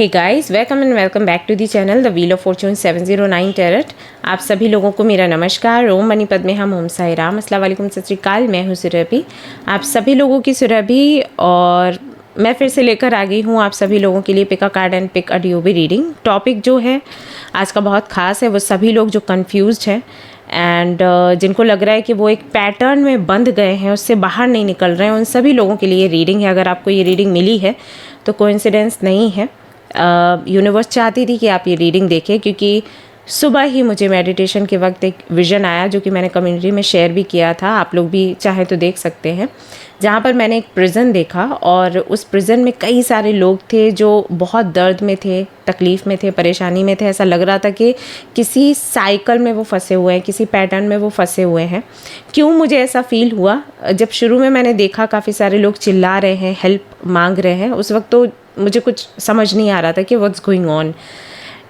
Hey guys, welcome and welcome back to the channel the wheel of fortune 709 tarot. आप सभी लोगों को मेरा नमस्कार। ओम मनी पद्मे हम ओम साई राम, अस्सलाम वालेकुम, सत श्री अकाल। मैं हूँ सुरभि, आप सभी लोगों की सुरभि, और मैं फिर से लेकर आ गई हूँ आप सभी लोगों के लिए pick a card and pick a DOB reading. Topic जो है आज का बहुत ख़ास है। वो सभी लोग जो कन्फ्यूज्ड हैं एंड जिनको लग रहा है कि वो एक पैटर्न में बंध गए हैं, उससे बाहर नहीं निकल रहे हैं, उन सभी लोगों के लिए रीडिंग है। अगर आपको ये रीडिंग मिली है तो कोइंसिडेंस नहीं है। यूनिवर्स चाहती थी कि आप ये रीडिंग देखें, क्योंकि सुबह ही मुझे मेडिटेशन के वक्त एक विज़न आया जो कि मैंने कम्युनिटी में शेयर भी किया था। आप लोग भी चाहें तो देख सकते हैं, जहाँ पर मैंने एक प्रिज़न देखा और उस प्रिज़न में कई सारे लोग थे जो बहुत दर्द में थे, तकलीफ़ में थे, परेशानी में थे। ऐसा लग रहा था कि किसी साइकिल में वो फंसे हुए हैं, किसी पैटर्न में वो फंसे हुए हैं। क्यों मुझे ऐसा फ़ील हुआ? जब शुरू में मैंने देखा काफ़ी सारे लोग चिल्ला रहे हैं, हेल्प मांग रहे हैं, उस वक्त तो मुझे कुछ समझ नहीं आ रहा था कि what's going on.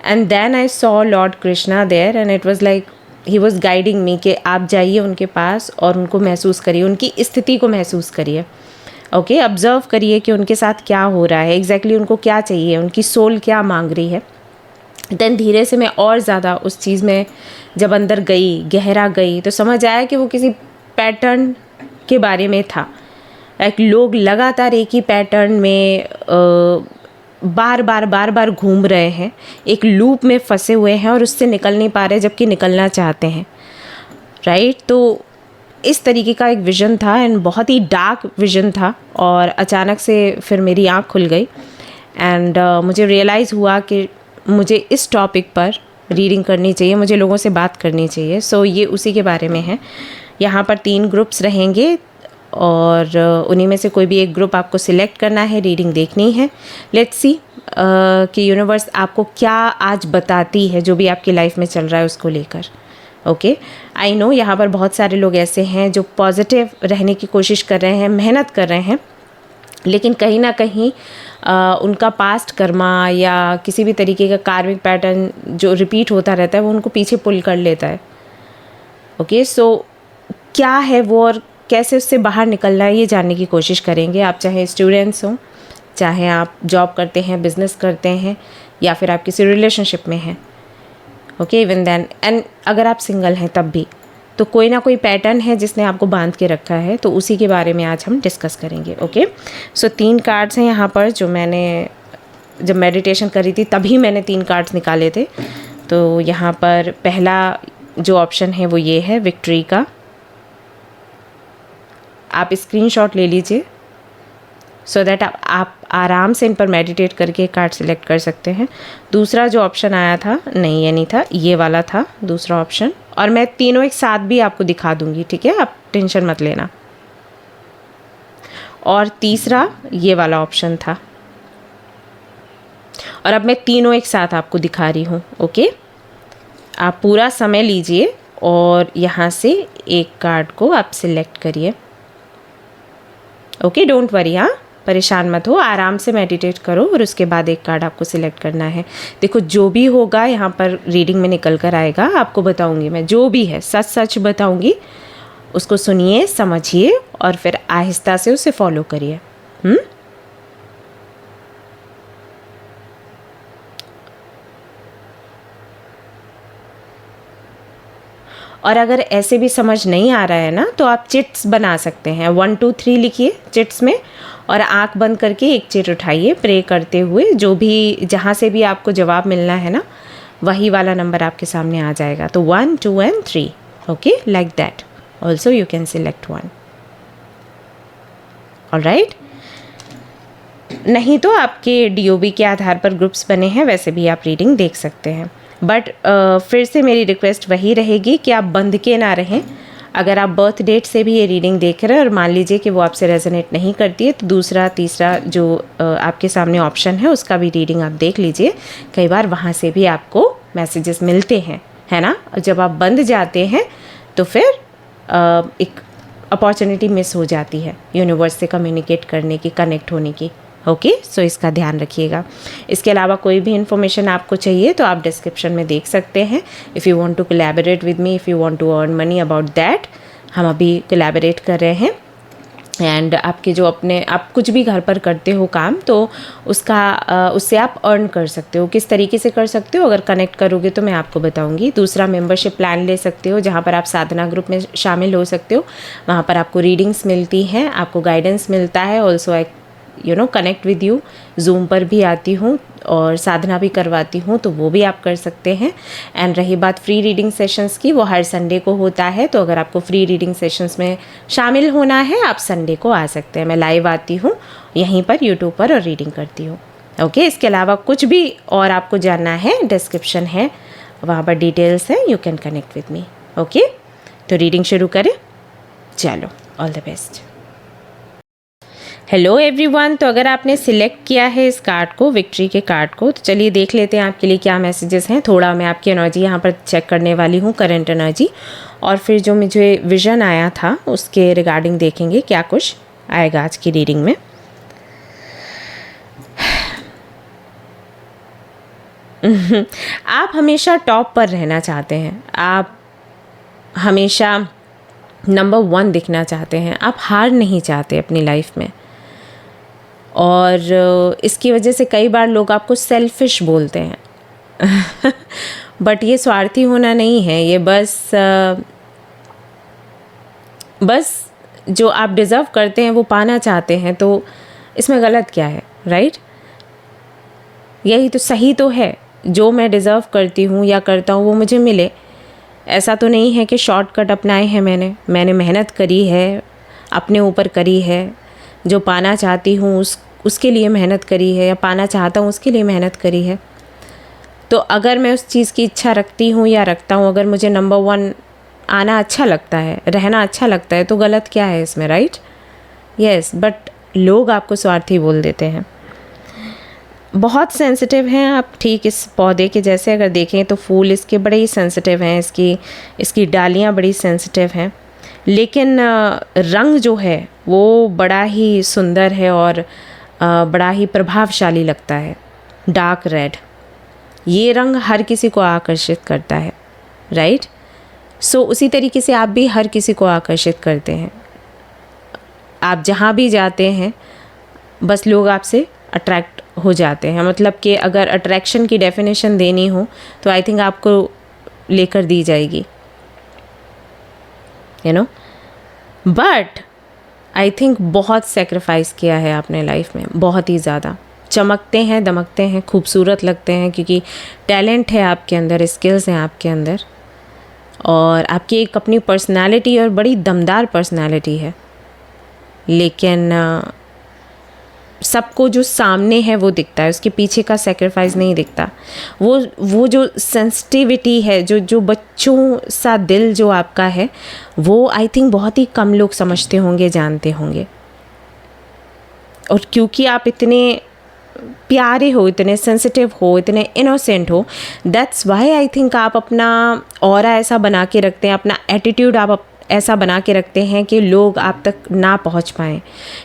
And then I saw lord Krishna there and it was like he was guiding me कि आप जाइए उनके पास और उनको महसूस करिए, उनकी स्थिति को महसूस करिए। ओके, ऑब्जर्व करिए कि उनके साथ क्या हो रहा है, एग्जैक्टली उनको क्या चाहिए, उनकी सोल क्या मांग रही है। देन धीरे से मैं और ज़्यादा उस चीज़ में जब अंदर गई, गहरा गई, तो समझ आया कि वो किसी पैटर्न के बारे में था। लाइक लोग लगातार एक ही पैटर्न में बार बार घूम रहे हैं, एक लूप में फंसे हुए हैं और उससे निकल नहीं पा रहे, जबकि निकलना चाहते हैं। राइट, तो इस तरीके का एक विज़न था एंड बहुत ही डार्क विज़न था। और अचानक से फिर मेरी आँख खुल गई एंड मुझे रियलाइज़ हुआ कि मुझे इस टॉपिक पर रीडिंग करनी चाहिए, मुझे लोगों से बात करनी चाहिए। सो ये उसी के बारे में है। यहाँ पर 3 ग्रुप्स रहेंगे और उन्हीं में से कोई भी एक ग्रुप आपको सिलेक्ट करना है, रीडिंग देखनी है। लेट्स सी कि यूनिवर्स आपको क्या आज बताती है, जो भी आपकी लाइफ में चल रहा है उसको लेकर। ओके, आई नो यहाँ पर बहुत सारे लोग ऐसे हैं जो पॉजिटिव रहने की कोशिश कर रहे हैं, मेहनत कर रहे हैं, लेकिन कहीं ना कहीं उनका पास्ट कर्मा या किसी भी तरीके का कार्मिक पैटर्न जो रिपीट होता रहता है वो उनको पीछे पुल कर लेता है। ओके, सो क्या है वो और कैसे उससे बाहर निकलना है, ये जानने की कोशिश करेंगे। आप चाहे स्टूडेंट्स हों, चाहे आप जॉब करते हैं, बिजनेस करते हैं, या फिर आप किसी रिलेशनशिप में हैं। ओके, इवन देन, एंड अगर आप सिंगल हैं तब भी, तो कोई ना कोई पैटर्न है जिसने आपको बांध के रखा है, तो उसी के बारे में आज हम डिस्कस करेंगे। ओके, सो 3 कार्ड्स हैं यहाँ पर, जो मैंने जब मेडिटेशन करी थी तभी मैंने 3 कार्ड्स निकाले थे। तो यहाँ पर पहला जो ऑप्शन है वो ये है, विक्ट्री का। आप स्क्रीनशॉट ले लीजिए सो दैट आप आराम से इन पर मेडिटेट करके कार्ड सिलेक्ट कर सकते हैं। दूसरा जो ऑप्शन आया था, नहीं ये नहीं था, ये वाला था दूसरा ऑप्शन, और मैं तीनों एक साथ भी आपको दिखा दूंगी, ठीक है, आप टेंशन मत लेना। और तीसरा ये वाला ऑप्शन था, और अब मैं तीनों एक साथ आपको दिखा रही हूँ। ओके, आप पूरा समय लीजिए और यहाँ से एक कार्ड को आप सिलेक्ट करिए। ओके, डोंट वरी, हाँ, परेशान मत हो, आराम से मेडिटेट करो और उसके बाद एक कार्ड आपको सिलेक्ट करना है। देखो, जो भी होगा यहाँ पर रीडिंग में निकल कर आएगा, आपको बताऊंगी मैं, जो भी है सच सच बताऊंगी। उसको सुनिए, समझिए और फिर आहिस्ता से उसे फॉलो करिए। और अगर ऐसे भी समझ नहीं आ रहा है ना, तो आप चिट्स बना सकते हैं। 1 2 3 लिखिए चिट्स में और आंख बंद करके एक चिट उठाइए, प्रे करते हुए। जो भी, जहाँ से भी आपको जवाब मिलना है ना, वही वाला नंबर आपके सामने आ जाएगा। तो 1 2 and 3। Okay, like that. Also you can select 1। Alright, नहीं तो आपके डीओबी के आधार पर ग्रुप्स बने हैं, वैसे भी आप रीडिंग देख सकते हैं। बट फिर से मेरी रिक्वेस्ट वही रहेगी कि आप बंध के ना रहें। अगर आप बर्थ डेट से भी ये रीडिंग देख रहे हैं और मान लीजिए कि वो आपसे रेजोनेट नहीं करती है, तो दूसरा तीसरा जो आपके सामने ऑप्शन है उसका भी रीडिंग आप देख लीजिए। कई बार वहाँ से भी आपको मैसेजेस मिलते हैं, है ना। जब आप बंध जाते हैं तो फिर एक अपॉर्चुनिटी मिस हो जाती है यूनिवर्स से कम्युनिकेट करने की, कनेक्ट होने की। ओके, सो इसका ध्यान रखिएगा। इसके अलावा कोई भी इन्फॉर्मेशन आपको चाहिए तो आप डिस्क्रिप्शन में देख सकते हैं। If you want to collaborate with me, if you want to earn money about that, हम अभी कोलैबोरेट कर रहे हैं। एंड आपके जो अपने आप कुछ भी घर पर करते हो काम, तो उससे आप अर्न कर सकते हो। किस तरीके से कर सकते हो, अगर कनेक्ट करोगे तो मैं आपको बताऊंगी। दूसरा, मेंबरशिप प्लान ले सकते हो जहाँ पर आप साधना ग्रुप में शामिल हो सकते हो। वहाँ पर आपको रीडिंग्स मिलती हैं, आपको गाइडेंस मिलता है। Also I connect with you, zoom पर भी आती हूँ और साधना भी करवाती हूँ, तो वो भी आप कर सकते हैं। एंड रही बात फ्री रीडिंग सेशंस की, वो हर संडे को होता है। तो अगर आपको फ्री रीडिंग सेशंस में शामिल होना है, आप संडे को आ सकते हैं। मैं लाइव आती हूँ यहीं पर यूट्यूब पर और रीडिंग करती हूँ। ओके, इसके अलावा कुछ भी और आपको जानना है, डिस्क्रिप्शन है, वहाँ पर डिटेल्स है, you can connect with me. Okay, तो रीडिंग शुरू करें। चलो, all the best. Hello everyone, तो अगर आपने सिलेक्ट किया है इस कार्ड को, विक्ट्री के कार्ड को, तो चलिए देख लेते हैं आपके लिए क्या मैसेजेस हैं। थोड़ा मैं आपकी एनर्जी यहाँ पर चेक करने वाली हूँ, करंट एनर्जी, और फिर जो मुझे विज़न आया था उसके रिगार्डिंग देखेंगे क्या कुछ आएगा आज की रीडिंग में। आप हमेशा टॉप पर रहना चाहते हैं, आप हमेशा नंबर 1 दिखना चाहते हैं, आप हार नहीं चाहते अपनी लाइफ में। और इसकी वजह से कई बार लोग आपको सेल्फिश बोलते हैं बट ये स्वार्थी होना नहीं है, ये बस जो आप डिज़र्व करते हैं वो पाना चाहते हैं। तो इसमें गलत क्या है, राइट? यही तो सही तो है, जो मैं डिज़र्व करती हूँ या करता हूँ वो मुझे मिले। ऐसा तो नहीं है कि शॉर्टकट अपनाए हैं मैंने मेहनत करी है, अपने ऊपर करी है, जो पाना चाहती हूँ उसके लिए मेहनत करी है, या पाना चाहता हूँ उसके लिए मेहनत करी है। तो अगर मैं उस चीज़ की इच्छा रखती हूँ या रखता हूँ, अगर मुझे नंबर 1 आना अच्छा लगता है, रहना अच्छा लगता है, तो गलत क्या है इसमें, राइट? यस, बट लोग आपको स्वार्थी बोल देते हैं। बहुत सेंसिटिव हैं आप, ठीक इस पौधे के जैसे। अगर देखें तो फूल इसके बड़े ही सेंसिटिव हैं, इसकी डालियाँ बड़ी सेंसिटिव हैं, लेकिन रंग जो है वो बड़ा ही सुंदर है और बड़ा ही प्रभावशाली लगता है। डार्क रेड, ये रंग हर किसी को आकर्षित करता है, राइट? सो उसी तरीके से आप भी हर किसी को आकर्षित करते हैं। आप जहाँ भी जाते हैं बस लोग आपसे अट्रैक्ट हो जाते हैं। मतलब कि अगर अट्रैक्शन की डेफिनेशन देनी हो तो आई थिंक आपको लेकर दी जाएगी, बट आई थिंक बहुत सेक्रीफाइस किया है आपने लाइफ में, बहुत ही ज़्यादा। चमकते हैं, दमकते हैं, खूबसूरत लगते हैं, क्योंकि टैलेंट है आपके अंदर, स्किल्स हैं आपके अंदर, और आपकी एक अपनी पर्सनालिटी और बड़ी दमदार पर्सनालिटी है। लेकिन सबको जो सामने है वो दिखता है, उसके पीछे का सेक्रीफाइस नहीं दिखता। वो जो सेंसिटिविटी है, जो बच्चों सा दिल जो आपका है, वो आई थिंक बहुत ही कम लोग समझते होंगे, जानते होंगे। और क्योंकि आप इतने प्यारे हो, इतने सेंसिटिव हो, इतने इनोसेंट हो, दैट्स वाई आई थिंक आप अपना ऑरा ऐसा बना के रखते हैं, अपना एटीट्यूड आप ऐसा बना के रखते हैं कि लोग आप तक ना पहुंच पाएँ।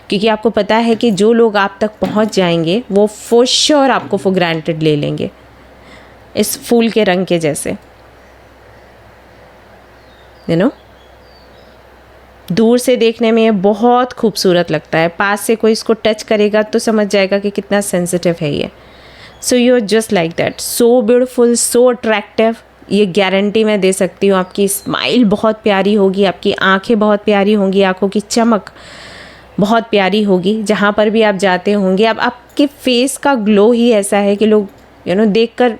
क्योंकि आपको पता है कि जो लोग आप तक पहुंच जाएंगे वो फॉर श्योर आपको फॉर ग्रांटेड ले लेंगे, इस फूल के रंग के जैसे। दूर से देखने में ये बहुत खूबसूरत लगता है, पास से कोई इसको टच करेगा तो समझ जाएगा कि कितना सेंसिटिव है ये। So you are just like that, so beautiful, so attractive. ये गारंटी मैं दे सकती हूँ। आपकी स्माइल बहुत प्यारी होगी, आपकी आंखें बहुत प्यारी होंगी, आंखों की चमक बहुत प्यारी होगी, जहाँ पर भी आप जाते होंगे। अब आपके फेस का ग्लो ही ऐसा है कि लोग देखकर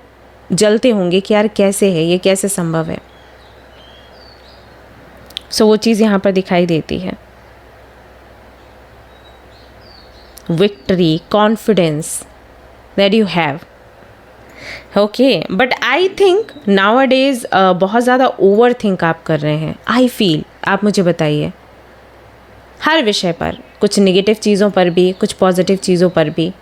जलते होंगे कि यार कैसे है ये, कैसे संभव है। सो वो चीज़ यहाँ पर दिखाई देती है। Victory, confidence that you have. Okay, but I think now a days बहुत ज़्यादा ओवर थिंक आप कर रहे हैं, आई फील। आप मुझे बताइए, हर विषय पर, कुछ नेगेटिव चीज़ों पर भी, कुछ पॉजिटिव चीज़ों पर भी,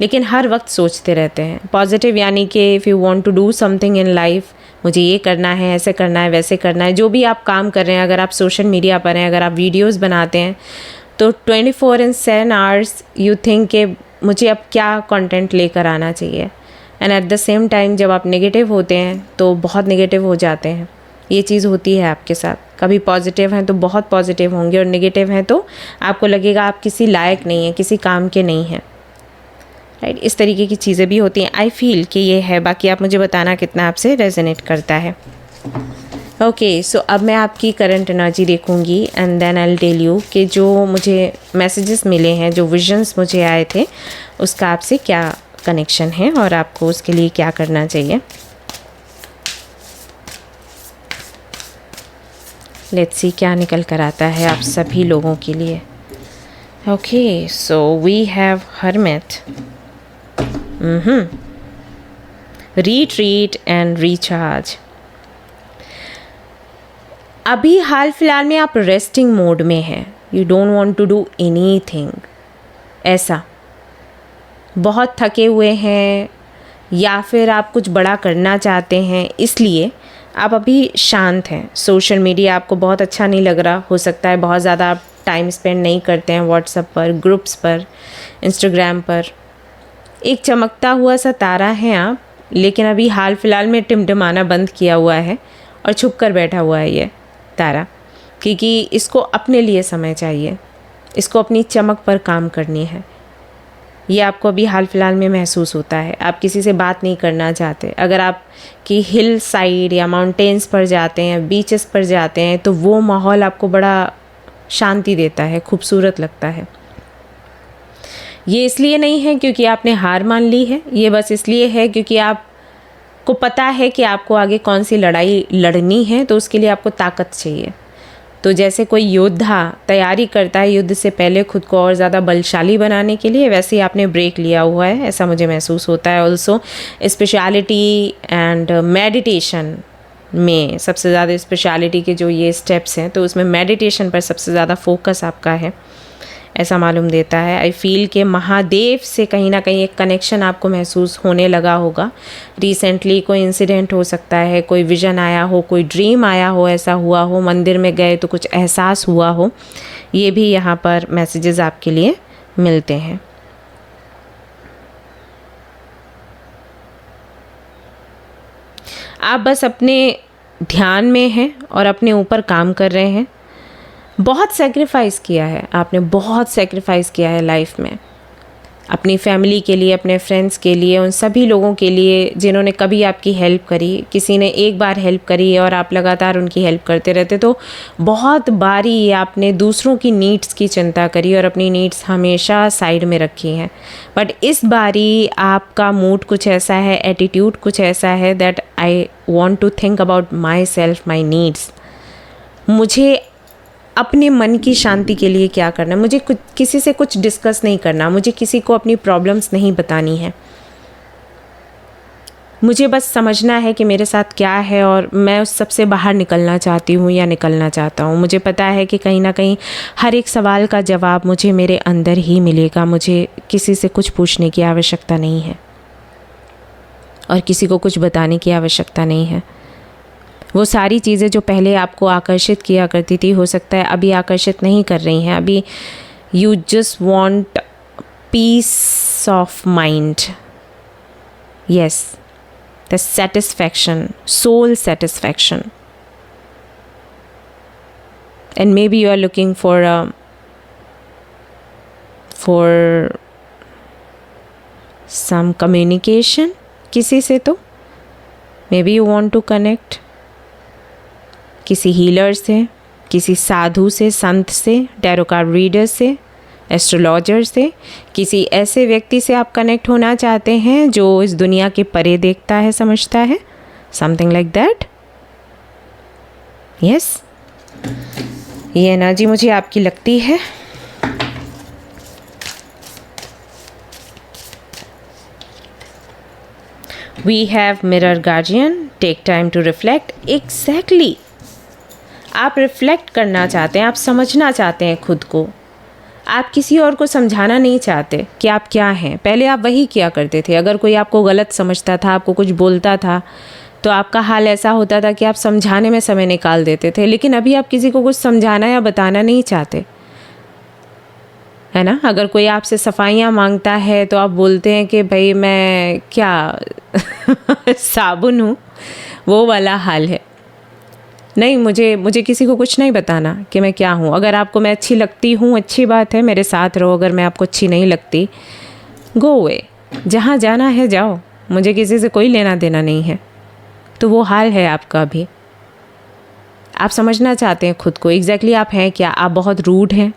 लेकिन हर वक्त सोचते रहते हैं। पॉजिटिव यानी कि if you want to do something in life, मुझे ये करना है, ऐसे करना है, वैसे करना है। जो भी आप काम कर रहे हैं, अगर आप सोशल मीडिया पर हैं, अगर आप वीडियोज़ बनाते हैं, तो 24/7 आवर्स यू थिंक कि मुझे अब क्या कंटेंट लेकर आना चाहिए। And eight the same time जब आप नेगेटिव होते हैं तो बहुत नेगेटिव हो जाते हैं। ये चीज़ होती है आपके साथ। कभी पॉजिटिव हैं तो बहुत पॉजिटिव होंगे और नेगेटिव हैं तो आपको लगेगा आप किसी लायक नहीं हैं, किसी काम के नहीं हैं, राइट। इस तरीके की चीज़ें भी होती हैं। आई फील कि ये है, बाकी आप मुझे बताना कितना आपसे रेजोनेट करता है। ओके, सो अब मैं आपकी करंट एनर्जी देखूंगी and then I will tell you कि जो मुझे मैसेजेस मिले हैं, जो विजन्स मुझे आए थे, उसका आपसे क्या कनेक्शन है और आपको उसके लिए क्या करना चाहिए। लेट्स सी क्या निकल कर आता है आप सभी लोगों के लिए। Okay, so we have hermit, retreat and recharge. अभी हाल फिलहाल में आप रेस्टिंग मोड में हैं, you don't want to do anything, ऐसा बहुत थके हुए हैं या फिर आप कुछ बड़ा करना चाहते हैं, इसलिए आप अभी शांत हैं। सोशल मीडिया आपको बहुत अच्छा नहीं लग रहा, हो सकता है बहुत ज़्यादा आप टाइम स्पेंड नहीं करते हैं व्हाट्सएप पर, ग्रुप्स पर, इंस्टाग्राम पर। एक चमकता हुआ सा तारा है आप, लेकिन अभी हाल फिलहाल में टिमटिमाना बंद किया हुआ है और छुप कर बैठा हुआ है ये तारा, क्योंकि इसको अपने लिए समय चाहिए, इसको अपनी चमक पर काम करनी है। ये आपको अभी हाल फिलहाल में महसूस होता है। आप किसी से बात नहीं करना चाहते। अगर आप कि हिल साइड या माउंटेन्स पर जाते हैं, बीचेस पर जाते हैं, तो वो माहौल आपको बड़ा शांति देता है, खूबसूरत लगता है। ये इसलिए नहीं है क्योंकि आपने हार मान ली है, ये बस इसलिए है क्योंकि आपको पता है कि आपको आगे कौन सी लड़ाई लड़नी है, तो उसके लिए आपको ताकत चाहिए। तो जैसे कोई योद्धा तैयारी करता है युद्ध से पहले खुद को और ज़्यादा बलशाली बनाने के लिए, वैसे ही आपने ब्रेक लिया हुआ है, ऐसा मुझे महसूस होता है। ऑल्सो स्पेशलिटी एंड मेडिटेशन में सबसे ज़्यादा स्पेशलिटी के जो ये स्टेप्स हैं, तो उसमें मेडिटेशन पर सबसे ज़्यादा फोकस आपका है, ऐसा मालूम देता है। आई फील कि महादेव से कहीं ना कहीं एक कनेक्शन आपको महसूस होने लगा होगा। रिसेंटली कोई इंसिडेंट हो सकता है, कोई विजन आया हो, कोई ड्रीम आया हो, ऐसा हुआ हो, मंदिर में गए तो कुछ एहसास हुआ हो, ये भी यहाँ पर मैसेजेस आपके लिए मिलते हैं। आप बस अपने ध्यान में हैं और अपने ऊपर काम कर रहे हैं। बहुत सेक्रीफाइस किया है आपने, बहुत सेक्रीफाइस किया है लाइफ में, अपनी फैमिली के लिए, अपने फ्रेंड्स के लिए, उन सभी लोगों के लिए जिन्होंने कभी आपकी हेल्प करी। किसी ने एक बार हेल्प करी और आप लगातार उनकी हेल्प करते रहते, तो बहुत बारी आपने दूसरों की नीड्स की चिंता करी और अपनी नीड्स हमेशा साइड में रखी हैं। बट इस बारी आपका मूड कुछ ऐसा है, एटीट्यूड कुछ ऐसा है that I want to think about myself, my needs. मुझे अपने मन की शांति के लिए क्या करना है, मुझे कुछ किसी से कुछ डिस्कस नहीं करना, मुझे किसी को अपनी प्रॉब्लम्स नहीं बतानी है। मुझे बस समझना है कि मेरे साथ क्या है और मैं उस सब से बाहर निकलना चाहती हूँ या निकलना चाहता हूँ। मुझे पता है कि कहीं ना कहीं हर एक सवाल का जवाब मुझे मेरे अंदर ही मिलेगा। मुझे किसी से कुछ पूछने की आवश्यकता नहीं है और किसी को कुछ बताने की आवश्यकता नहीं है। वो सारी चीज़ें जो पहले आपको आकर्षित किया करती थी, हो सकता है अभी आकर्षित नहीं कर रही हैं। अभी you just want peace of mind, yes, the satisfaction, soul satisfaction, and maybe you are looking for some communication किसी से, तो maybe you want to connect किसी हीलर से, किसी साधु से, संत से, टैरो कार्ड रीडर से, एस्ट्रोलॉजर से, किसी ऐसे व्यक्ति से आप कनेक्ट होना चाहते हैं जो इस दुनिया के परे देखता है, समझता है, समथिंग लाइक दैट। यस, ये एनर्जी मुझे आपकी लगती है। We have mirror guardian, take time to reflect. Exactly. आप रिफ्लेक्ट करना चाहते हैं, आप समझना चाहते हैं खुद को। आप किसी और को समझाना नहीं चाहते कि आप क्या हैं। पहले आप वही किया करते थे। अगर कोई आपको गलत समझता था, आपको कुछ बोलता था, तो आपका हाल ऐसा होता था कि आप समझाने में समय निकाल देते थे। लेकिन अभी आप किसी को कुछ समझाना या बताना नहीं चाहते, है ना। अगर कोई आपसे सफाइयाँ मांगता है तो आप बोलते हैं कि भाई मैं क्या साबुन हूँ, वो वाला हाल है। नहीं, मुझे किसी को कुछ नहीं बताना कि मैं क्या हूँ। अगर आपको मैं अच्छी लगती हूँ, अच्छी बात है, मेरे साथ रहो। अगर मैं आपको अच्छी नहीं लगती, गो अवे। जहाँ जाना है जाओ, मुझे किसी से कोई लेना देना नहीं है। तो वो हाल है आपका अभी। आप समझना चाहते हैं खुद को, एग्जैक्टली आप हैं क्या? आप बहुत रूड हैं,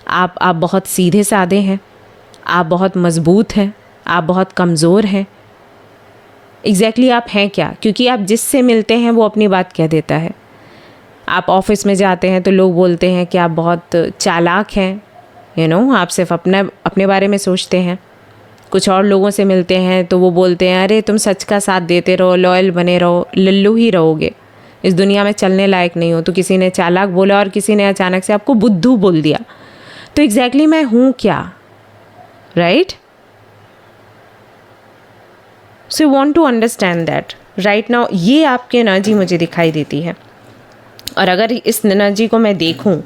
आप बहुत सीधे साधे हैं, आप बहुत मज़बूत हैं, आप बहुत कमज़ोर हैं। एग्जैक्टली आप हैं क्या? क्योंकि आप जिससे मिलते हैं वो अपनी बात कह देता है। आप ऑफिस में जाते हैं तो लोग बोलते हैं कि आप बहुत चालाक हैं, आप सिर्फ अपने बारे में सोचते हैं। कुछ और लोगों से मिलते हैं तो वो बोलते हैं अरे तुम सच का साथ देते रहो, लॉयल बने रहो, लल्लू ही रहोगे, इस दुनिया में चलने लायक नहीं हो। तो किसी ने चालाक बोला और किसी ने अचानक से आपको बुद्धू बोल दिया। तो एग्जैक्टली मैं हूँ क्या? Right? So you want to understand that right now. ये आपकी एनर्जी मुझे दिखाई देती है, और अगर इस एनर्जी को मैं देखूं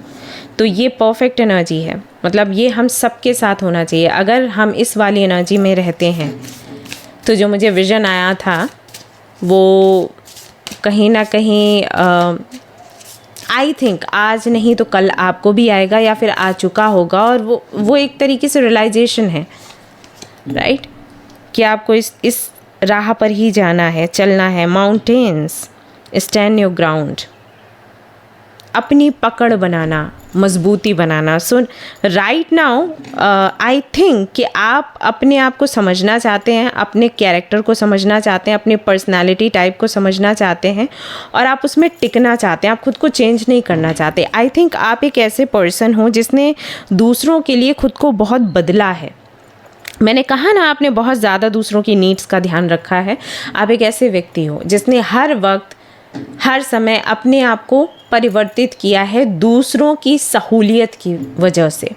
तो ये परफेक्ट एनर्जी है। मतलब ये हम सबके साथ होना चाहिए। अगर हम इस वाली एनर्जी में रहते हैं तो जो मुझे विज़न आया था वो कहीं ना कहीं आई थिंक आज नहीं तो कल आपको भी आएगा, या फिर आ चुका होगा। और वो एक तरीके से रियलाइजेशन है, राइट? कि आपको इस राह पर ही जाना है, चलना है। माउंटेन्स, स्टैंड योर ग्राउंड, अपनी पकड़ बनाना, मजबूती बनाना। सो राइट नाउ आई थिंक कि आप अपने आप को समझना चाहते हैं, अपने कैरेक्टर को समझना चाहते हैं, अपनी पर्सनालिटी टाइप को समझना चाहते हैं, और आप उसमें टिकना चाहते हैं। आप खुद को चेंज नहीं करना चाहते। आई थिंक आप एक ऐसे पर्सन हो जिसने दूसरों के लिए खुद को बहुत बदला है। मैंने कहा ना, आपने बहुत ज़्यादा दूसरों की नीड्स का ध्यान रखा है। आप एक ऐसे व्यक्ति हो जिसने हर वक्त, हर समय अपने आप को परिवर्तित किया है दूसरों की सहूलियत की वजह से।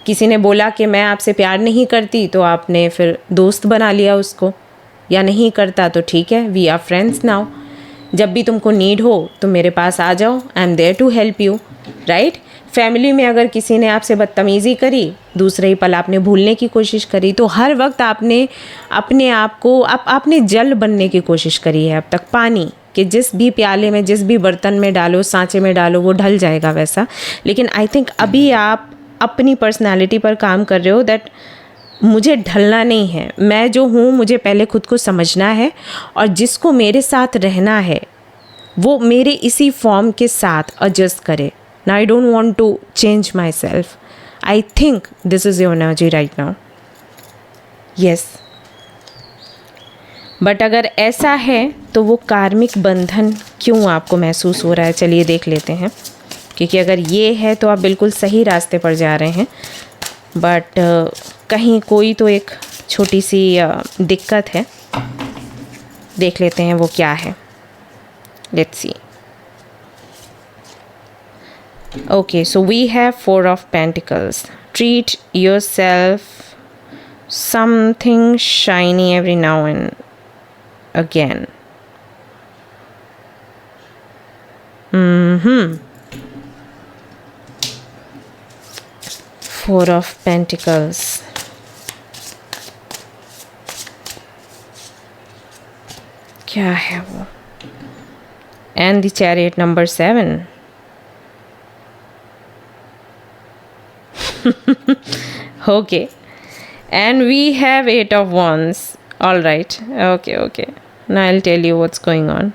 किसी ने बोला कि मैं आपसे प्यार नहीं करती, तो आपने फिर दोस्त बना लिया उसको, या नहीं करता तो ठीक है, वी आर फ्रेंड्स नाउ। जब भी तुमको नीड हो तो मेरे पास आ जाओ, I am there to help you, right? Family में अगर किसी ने आपसे बदतमीज़ी करी, दूसरे ही पल आपने भूलने की कोशिश करी। तो हर वक्त आपने अपने आप को आपने जल बनने की कोशिश करी है अब तक। पानी कि जिस भी प्याले में, जिस भी बर्तन में डालो, सांचे में डालो, वो ढल जाएगा वैसा। लेकिन आई थिंक अभी आप अपनी पर्सनालिटी पर काम कर रहे हो, दैट मुझे ढलना नहीं है। मैं जो हूँ मुझे पहले खुद को समझना है, और जिसको मेरे साथ रहना है वो मेरे इसी फॉर्म के साथ एडजस्ट करे। Now I don't want to change myself. I think this is your energy right now. Yes. But अगर ऐसा है तो वो कार्मिक बंधन क्यों आपको महसूस हो रहा है, चलिए देख लेते हैं। क्योंकि अगर ये है तो आप बिल्कुल सही रास्ते पर जा रहे हैं, बट कहीं कोई तो एक छोटी सी दिक्कत है। देख लेते हैं वो क्या है। Let's see. Okay, so we have Four of Pentacles. Treat yourself something shiny every now and again. Four of Pentacles. क्या है वो? And the Chariot number 7. Okay, and we have 8 of Wands. All right. Okay. Now I'll tell you what's going on.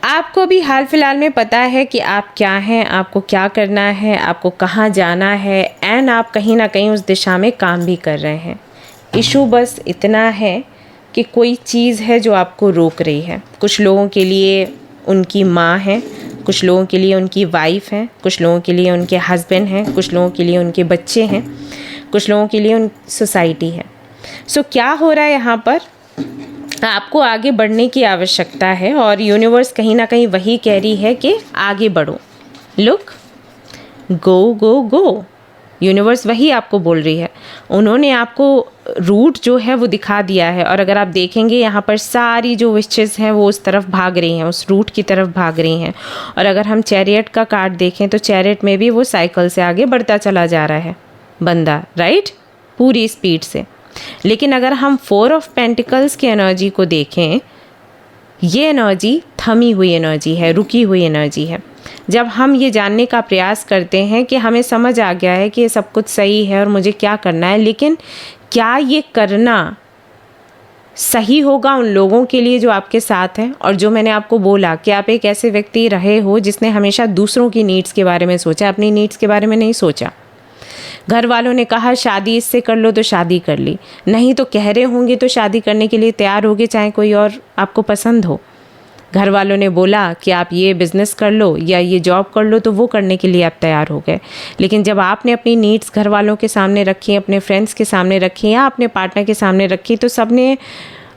आपको भी हाल फिलहाल में पता है कि आप क्या हैं, आपको क्या करना है, आपको कहाँ जाना है, एंड आप कहीं ना कहीं उस दिशा में काम भी कर रहे हैं। इशू बस इतना है कि कोई चीज़ है जो आपको रोक रही है। कुछ लोगों के लिए उनकी माँ है, कुछ लोगों के लिए उनकी वाइफ है, कुछ लोगों के लिए उनके हस्बैंड हैं, कुछ लोगों के लिए उनके बच्चे हैं, कुछ लोगों के लिए उन सोसाइटी है। सो क्या हो रहा है यहाँ पर? आपको आगे बढ़ने की आवश्यकता है, और यूनिवर्स कहीं ना कहीं वही कह रही है कि आगे बढ़ो। लुक, गो गो गो। यूनिवर्स वही आपको बोल रही है। उन्होंने आपको रूट जो है वो दिखा दिया है, और अगर आप देखेंगे यहाँ पर सारी जो विशेस हैं वो उस तरफ भाग रही हैं, उस रूट की तरफ भाग रही हैं। और अगर हम चैरियट का कार्ड देखें तो चैरियट में भी वो साइकिल से आगे बढ़ता चला जा रहा है बंदा, राइट? पूरी स्पीड से। लेकिन अगर हम 4 ऑफ पेंटिकल्स की एनर्जी को देखें, ये एनर्जी थमी हुई एनर्जी है, रुकी हुई एनर्जी है। जब हम ये जानने का प्रयास करते हैं कि हमें समझ आ गया है कि ये सब कुछ सही है और मुझे क्या करना है, लेकिन क्या ये करना सही होगा उन लोगों के लिए जो आपके साथ हैं? और जो मैंने आपको बोला कि आप एक ऐसे व्यक्ति रहे हो जिसने हमेशा दूसरों की नीड्स के बारे में सोचा, अपनी नीड्स के बारे में नहीं सोचा। घर वालों ने कहा शादी इससे कर लो तो शादी कर ली, नहीं तो कह रहे होंगे तो शादी करने के लिए तैयार होगे, चाहे कोई और आपको पसंद हो। घर वालों ने बोला कि आप ये बिज़नेस कर लो या ये जॉब कर लो, तो वो करने के लिए आप तैयार हो गए। लेकिन जब आपने अपनी नीड्स घर वालों के सामने रखी, अपने फ्रेंड्स के सामने रखी या अपने पार्टनर के सामने रखी, तो सब ने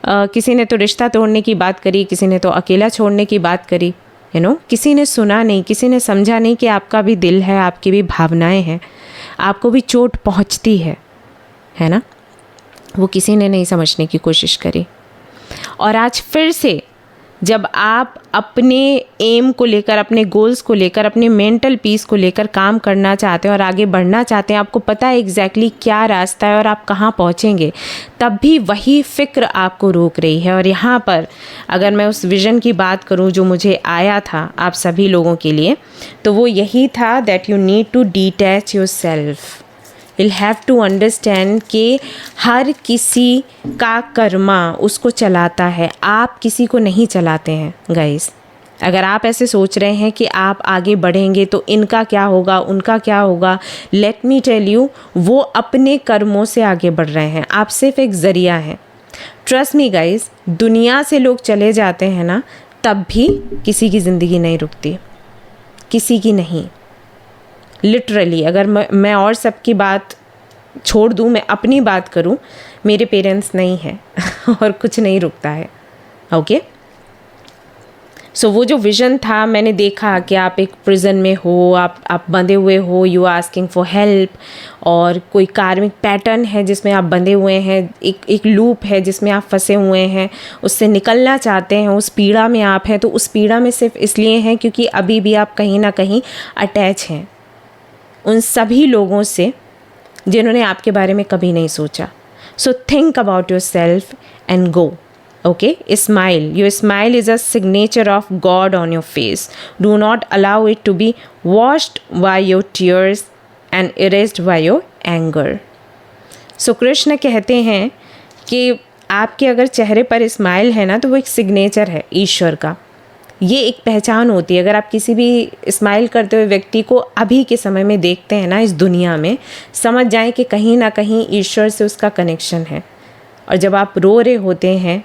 किसी ने तो रिश्ता तोड़ने की बात करी, किसी ने तो अकेला छोड़ने की बात करी, किसी ने सुना नहीं, किसी ने समझा नहीं कि आपका भी दिल है, आपकी भी भावनाएं हैं, आपको भी चोट पहुंचती है ना। वो किसी ने नहीं समझने की कोशिश करी। और आज फिर से जब आप अपने एम को लेकर, अपने गोल्स को लेकर, अपने मेंटल पीस को लेकर काम करना चाहते हैं और आगे बढ़ना चाहते हैं, आपको पता है एग्जैक्टली क्या रास्ता है और आप कहाँ पहुँचेंगे, तब भी वही फ़िक्र आपको रोक रही है। और यहाँ पर अगर मैं उस विज़न की बात करूँ जो मुझे आया था आप सभी लोगों के लिए, तो वो यही था that you need to detach yourself. Will have to understand कि हर किसी का कर्मा उसको चलाता है, आप किसी को नहीं चलाते हैं गाइस। अगर आप ऐसे सोच रहे हैं कि आप आगे बढ़ेंगे तो इनका क्या होगा, उनका क्या होगा, लेट मी टेल यू, वो अपने कर्मों से आगे बढ़ रहे हैं, आप सिर्फ एक ज़रिया हैं। ट्रस्ट मी गाइस, दुनिया से लोग चले जाते हैं ना, तब भी किसी की ज़िंदगी नहीं रुकती, किसी की नहीं। लिटरली अगर मैं और सबकी बात छोड़ दूँ, मैं अपनी बात करूँ, मेरे पेरेंट्स नहीं हैं और कुछ नहीं रुकता है। ओके, सो वो जो विज़न था, मैंने देखा कि आप एक प्रिजन में हो, आप बंधे हुए हो, you are asking for help, और कोई कार्मिक पैटर्न है जिसमें आप बंधे हुए हैं, एक लूप है जिसमें आप फंसे हुए हैं, उससे निकलना चाहते हैं, उस पीड़ा में आप हैं। तो उस पीड़ा में सिर्फ इसलिए हैं क्योंकि अभी भी आप कहीं ना कहीं अटैच हैं उन सभी लोगों से जिन्होंने आपके बारे में कभी नहीं सोचा। So think about yourself and go. Okay, smile, your smile is a signature of God on your face. Do not allow it to be washed by your tears and erased by your anger. So Krishna कहते हैं कि आपके अगर चेहरे पर smile है ना, तो वो एक सिग्नेचर है ईश्वर का, ये एक पहचान होती है। अगर आप किसी भी स्माइल करते हुए व्यक्ति को अभी के समय में देखते हैं ना इस दुनिया में, समझ जाएं कि कहीं ना कहीं ईश्वर से उसका कनेक्शन है। और जब आप रो रहे होते हैं,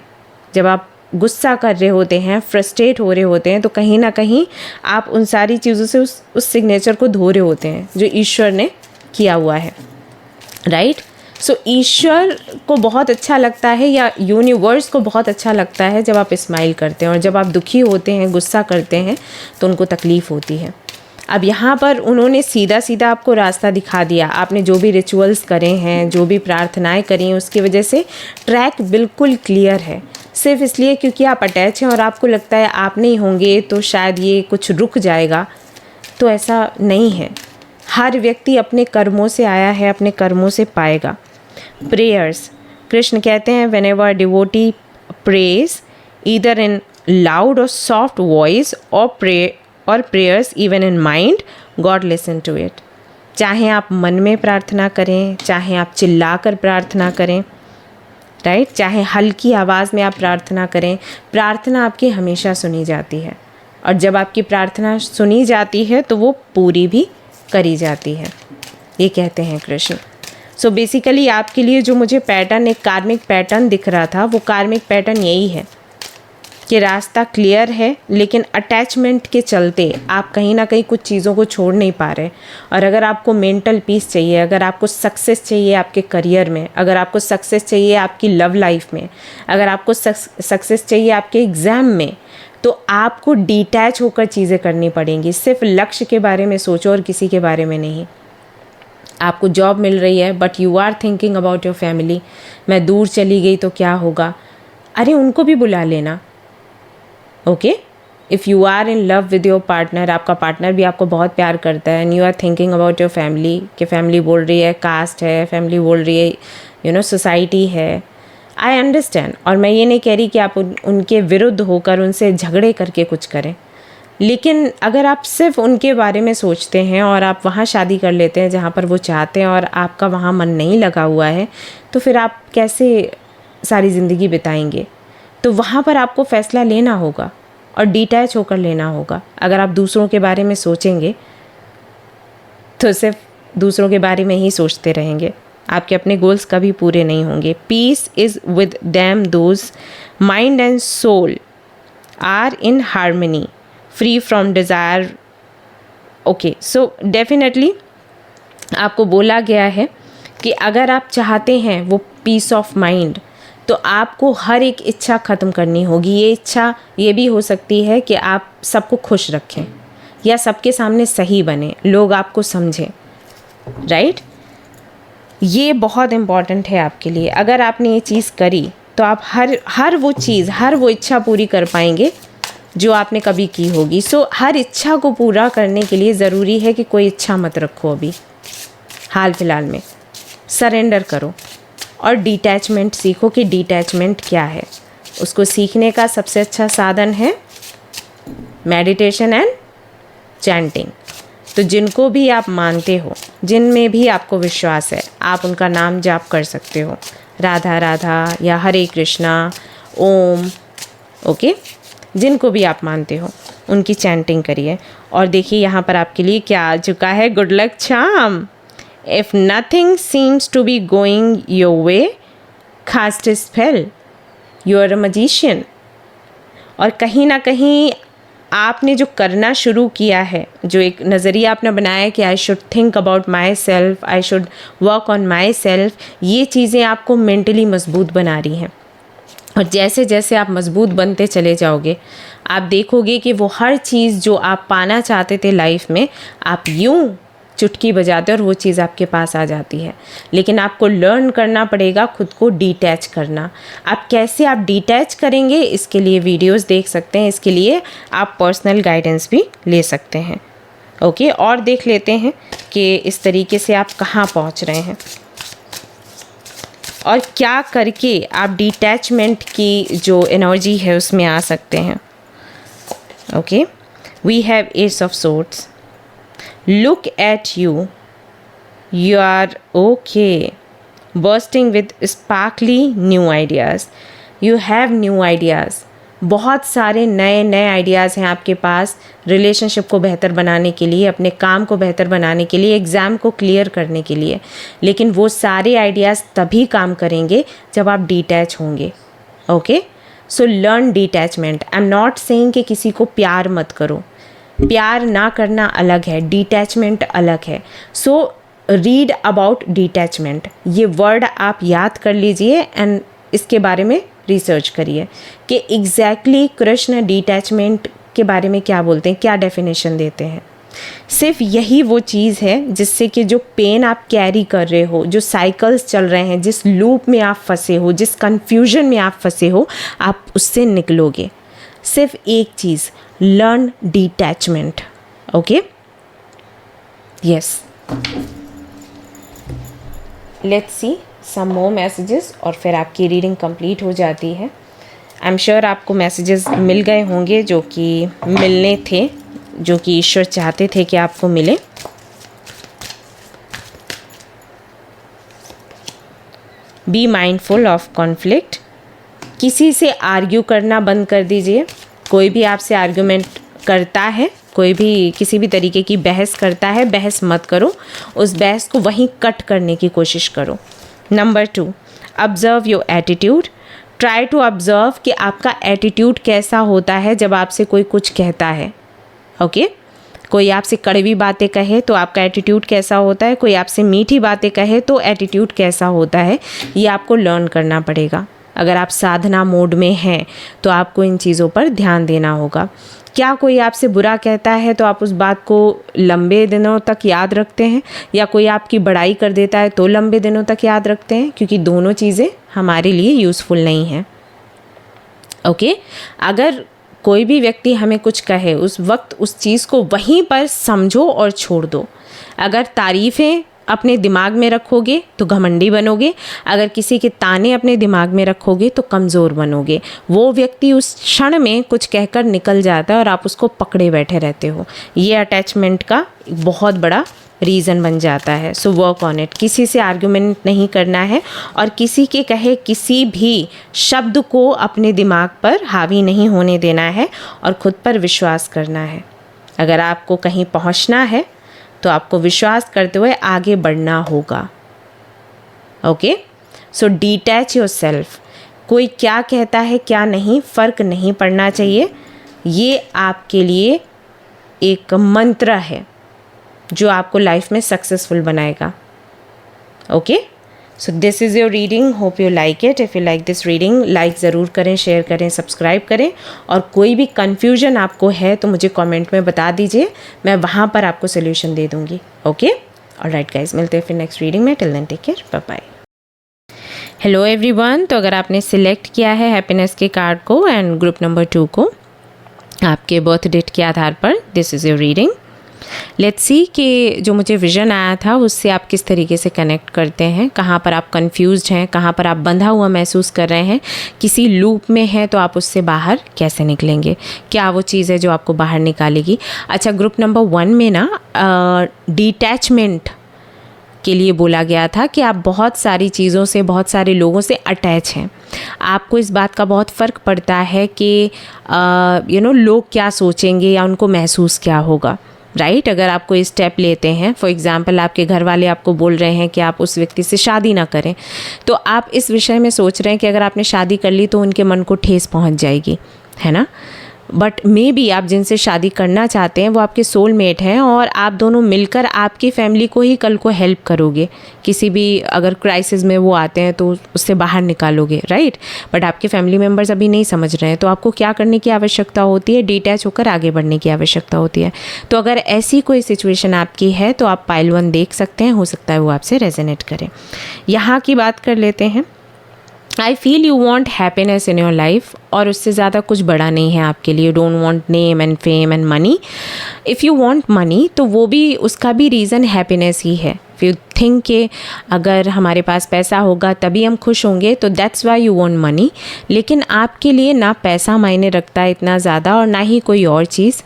जब आप गुस्सा कर रहे होते हैं, फ्रस्ट्रेट हो रहे होते हैं, तो कहीं ना कहीं आप उन सारी चीज़ों से उस सिग्नेचर को धो रहे होते हैं जो ईश्वर ने किया हुआ है, राइट। सो ईश्वर को बहुत अच्छा लगता है, या यूनिवर्स को बहुत अच्छा लगता है जब आप स्माइल करते हैं। और जब आप दुखी होते हैं, गुस्सा करते हैं, तो उनको तकलीफ़ होती है। अब यहाँ पर उन्होंने सीधा सीधा आपको रास्ता दिखा दिया। आपने जो भी रिचुअल्स करे हैं, जो भी प्रार्थनाएं करी हैं, उसकी वजह से ट्रैक बिल्कुल क्लियर है। सिर्फ इसलिए क्योंकि आप अटैच हैं और आपको लगता है आप नहीं होंगे तो शायद ये कुछ रुक जाएगा, तो ऐसा नहीं है। हर व्यक्ति अपने कर्मों से आया है, अपने कर्मों से पाएगा। प्रेयर्स, कृष्ण कहते हैं whenever devotee prays either in loud or soft voice or prayers even in mind, God listen to it। चाहे आप मन में प्रार्थना करें, चाहे आप चिल्लाकर प्रार्थना करें, राइट, चाहे हल्की आवाज़ में आप प्रार्थना करें, प्रार्थना आपकी हमेशा सुनी जाती है। और जब आपकी प्रार्थना सुनी जाती है तो वो पूरी भी करी जाती है, ये कहते हैं कृष्ण। सो बेसिकली आपके लिए जो मुझे पैटर्न, एक कार्मिक पैटर्न दिख रहा था, वो कार्मिक पैटर्न यही है कि रास्ता क्लियर है, लेकिन अटैचमेंट के चलते आप कहीं ना कहीं कुछ चीज़ों को छोड़ नहीं पा रहे। और अगर आपको मेंटल पीस चाहिए, अगर आपको सक्सेस चाहिए आपके करियर में, अगर आपको सक्सेस चाहिए आपकी लव लाइफ में, अगर आपको सक्सेस चाहिए आपके एग्ज़ाम में, तो आपको डिटैच होकर चीज़ें करनी पड़ेंगी। सिर्फ लक्ष्य के बारे में सोचो और किसी के बारे में नहीं। आपको जॉब मिल रही है but you are thinking about your family, मैं दूर चली गई तो क्या होगा। अरे उनको भी बुला लेना, okay, if you are in love with your partner, आपका पार्टनर भी आपको बहुत प्यार करता है, and you are thinking about your family, कि फैमिली बोल रही है कास्ट है, फैमिली बोल रही है सोसाइटी है, आई अंडरस्टैंड। और मैं ये नहीं कह रही कि आप उनके विरुद्ध होकर उनसे झगड़े करके कुछ करें, लेकिन अगर आप सिर्फ उनके बारे में सोचते हैं और आप वहाँ शादी कर लेते हैं जहाँ पर वो चाहते हैं और आपका वहाँ मन नहीं लगा हुआ है, तो फिर आप कैसे सारी ज़िंदगी बिताएंगे? तो वहाँ पर आपको फ़ैसला लेना होगा और डिटैच होकर लेना होगा। अगर आप दूसरों के बारे में सोचेंगे तो सिर्फ दूसरों के बारे में ही सोचते रहेंगे, आपके अपने गोल्स कभी पूरे नहीं होंगे। Peace is with them those mind and soul are in harmony, free from desire. Okay, so definitely आपको बोला गया है कि अगर आप चाहते हैं वो पीस ऑफ माइंड, तो आपको हर एक इच्छा ख़त्म करनी होगी। ये इच्छा ये भी हो सकती है कि आप सबको खुश रखें या सबके सामने सही बने, लोग आपको समझें, राइट? ये बहुत इम्पॉर्टेंट है आपके लिए। अगर आपने ये चीज़ करी तो आप हर वो चीज़, हर वो इच्छा पूरी कर पाएंगे जो आपने कभी की होगी। सो हर इच्छा को पूरा करने के लिए ज़रूरी है कि कोई इच्छा मत रखो अभी हाल फिलहाल में, सरेंडर करो और डिटैचमेंट सीखो कि डिटैचमेंट क्या है। उसको सीखने का सबसे अच्छा साधन है मेडिटेशन एंड चैंटिंग। तो जिनको भी आप मानते हो, जिनमें भी आपको विश्वास है, आप उनका नाम जाप कर सकते हो, राधा राधा या हरे कृष्णा, ओम, ओके। जिनको भी आप मानते हो उनकी चैंटिंग करिए। और देखिए यहाँ पर आपके लिए क्या आ चुका है, good luck charm. If nothing seems to be going your way, cast a spell, you are a magician. और कहीं ना कहीं आपने जो करना शुरू किया है, जो एक नज़रिया आपने बनाया कि I should think about my self, I should work on my self, ये चीज़ें आपको मेंटली मजबूत बना रही हैं। और जैसे जैसे आप मजबूत बनते चले जाओगे, आप देखोगे कि वो हर चीज़ जो आप पाना चाहते थे लाइफ में, आप यूं चुटकी बजाते और वो चीज़ आपके पास आ जाती है। लेकिन आपको लर्न करना पड़ेगा खुद को डिटैच करना। आप कैसे आप डिटैच करेंगे, इसके लिए वीडियोस देख सकते हैं, इसके लिए आप पर्सनल गाइडेंस भी ले सकते हैं, ओके। और देख लेते हैं कि इस तरीके से आप कहाँ पहुँच रहे हैं और क्या करके आप डिटैचमेंट की जो एनर्जी है उसमें आ सकते हैं, okay. We have ace of swords, look at you, you are okay, bursting with sparkly new ideas, you have new ideas, बहुत सारे नए नए आइडियाज़ हैं आपके पास रिलेशनशिप को बेहतर बनाने के लिए, अपने काम को बेहतर बनाने के लिए, एग्ज़ाम को क्लियर करने के लिए। लेकिन वो सारे आइडियाज़ तभी काम करेंगे जब आप डिटैच होंगे, okay. So learn detachment. I am not saying कि किसी को प्यार मत करो, प्यार ना करना अलग है, डिटैचमेंट अलग है। सो रीड अबाउट डिटैचमेंट, ये वर्ड आप याद कर लीजिए एंड इसके बारे में रिसर्च करिए कि एग्जैक्टली कृष्ण डिटैचमेंट के बारे में क्या बोलते हैं, क्या डेफिनेशन देते हैं। सिर्फ यही वो चीज़ है जिससे कि जो पेन आप कैरी कर रहे हो, जो साइकिल्स चल रहे हैं, जिस लूप में आप फंसे हो, जिस कन्फ्यूजन में आप फंसे हो, आप उससे निकलोगे। सिर्फ एक चीज़, learn detachment, okay. Yes, let's see some more messages और फिर आपकी रीडिंग कंप्लीट हो जाती है। आई एम श्योर आपको मैसेजेस मिल गए होंगे जो कि मिलने थे, जो कि ईश्वर चाहते थे कि आपको मिले। बी माइंडफुल ऑफ कॉन्फ्लिक्ट, किसी से आर्ग्यू करना बंद कर दीजिए। कोई भी आपसे आर्ग्यूमेंट करता है, कोई भी किसी भी तरीके की बहस करता है, बहस मत करो, उस बहस को वहीं कट करने की कोशिश करो। Number 2, observe your attitude, try to observe कि आपका एटीट्यूड कैसा होता है जब आपसे कोई कुछ कहता है, ओके। कोई आपसे कड़वी बातें कहे तो आपका एटीट्यूड कैसा होता है, कोई आपसे मीठी बातें कहे तो एटीट्यूड कैसा होता है, ये आपको लर्न करना पड़ेगा। अगर आप साधना मोड में हैं तो आपको इन चीज़ों पर ध्यान देना होगा। क्या कोई आपसे बुरा कहता है तो आप उस बात को लंबे दिनों तक याद रखते हैं, या कोई आपकी बड़ाई कर देता है तो लंबे दिनों तक याद रखते हैं, क्योंकि दोनों चीज़ें हमारे लिए यूज़फुल नहीं हैं, ओके। अगर कोई भी व्यक्ति हमें कुछ कहे उस वक्त उस चीज़ को वहीं पर समझो और छोड़ दो। अगर तारीफ़ें अपने दिमाग में रखोगे तो घमंडी बनोगे, अगर किसी के ताने अपने दिमाग में रखोगे तो कमज़ोर बनोगे। वो व्यक्ति उस क्षण में कुछ कहकर निकल जाता है और आप उसको पकड़े बैठे रहते हो। ये अटैचमेंट का बहुत बड़ा रीज़न बन जाता है। So work on it. किसी से आर्ग्यूमेंट नहीं करना है और किसी के कहे किसी भी शब्द को अपने दिमाग पर हावी नहीं होने देना है और ख़ुद पर विश्वास करना है। अगर आपको कहीं पहुंचना है तो आपको विश्वास करते हुए आगे बढ़ना होगा। Okay, so detach your self. कोई क्या कहता है क्या नहीं, फ़र्क नहीं पड़ना चाहिए। ये आपके लिए एक मंत्र है जो आपको लाइफ में सक्सेसफुल बनाएगा। Okay, so this is your reading, hope you like it. If you like this reading, like ज़रूर करें, शेयर करें, सब्सक्राइब करें। और कोई भी कन्फ्यूजन आपको है तो मुझे कमेंट में बता दीजिए, मैं वहाँ पर आपको सोल्यूशन दे दूँगी। ओके, ऑलराइट गाइस, मिलते हैं फिर नेक्स्ट रीडिंग में। Till then take care, bye bye. Hello everyone, तो अगर आपने सिलेक्ट किया है हैप्पीनेस के कार्ड को एंड ग्रुप नंबर 2 को आपके बर्थ डेट के आधार पर, this is your reading. Let's see कि जो मुझे विज़न आया था उससे आप किस तरीके से कनेक्ट करते हैं, कहाँ पर आप कंफ्यूज्ड हैं, कहाँ पर आप बंधा हुआ महसूस कर रहे हैं, किसी लूप में हैं तो आप उससे बाहर कैसे निकलेंगे, क्या वो चीज़ है जो आपको बाहर निकालेगी। अच्छा, ग्रुप नंबर 1 में ना डिटैचमेंट के लिए बोला गया था कि आप बहुत सारी चीज़ों से, बहुत सारे लोगों से अटैच हैं। आपको इस बात का बहुत फ़र्क पड़ता है कि लोग क्या सोचेंगे या उनको महसूस क्या होगा। राइट, अगर आप कोई स्टेप लेते हैं, फॉर एग्ज़ाम्पल आपके घर वाले आपको बोल रहे हैं कि आप उस व्यक्ति से शादी ना करें, तो आप इस विषय में सोच रहे हैं कि अगर आपने शादी कर ली तो उनके मन को ठेस पहुंच जाएगी, है ना। बट मे बी आप जिनसे शादी करना चाहते हैं वो आपके सोलमेट हैं और आप दोनों मिलकर आपकी फैमिली को ही कल को हेल्प करोगे। किसी भी अगर क्राइसिस में वो आते हैं तो उससे बाहर निकालोगे, राइट। बट आपके फैमिली मेम्बर्स अभी नहीं समझ रहे हैं, तो आपको क्या करने की आवश्यकता होती है, डिटैच होकर आगे बढ़ने की आवश्यकता होती है। तो अगर ऐसी कोई सिचुएशन आपकी है तो आप पाइल 1 देख सकते हैं, हो सकता है वो आपसे रेजोनेट करें। यहाँ की बात कर लेते हैं। I feel you want happiness in your life, और उससे ज़्यादा कुछ बड़ा नहीं है आपके लिए। Don't want name and fame and money. If you want money तो वो भी, उसका भी रीज़न हैप्पीनेस ही है। इफ़ यू थिंक कि अगर हमारे पास पैसा होगा तभी हम खुश होंगे, तो that's why you want money. लेकिन आपके लिए ना पैसा मायने रखता है इतना ज़्यादा और ना ही कोई और चीज़।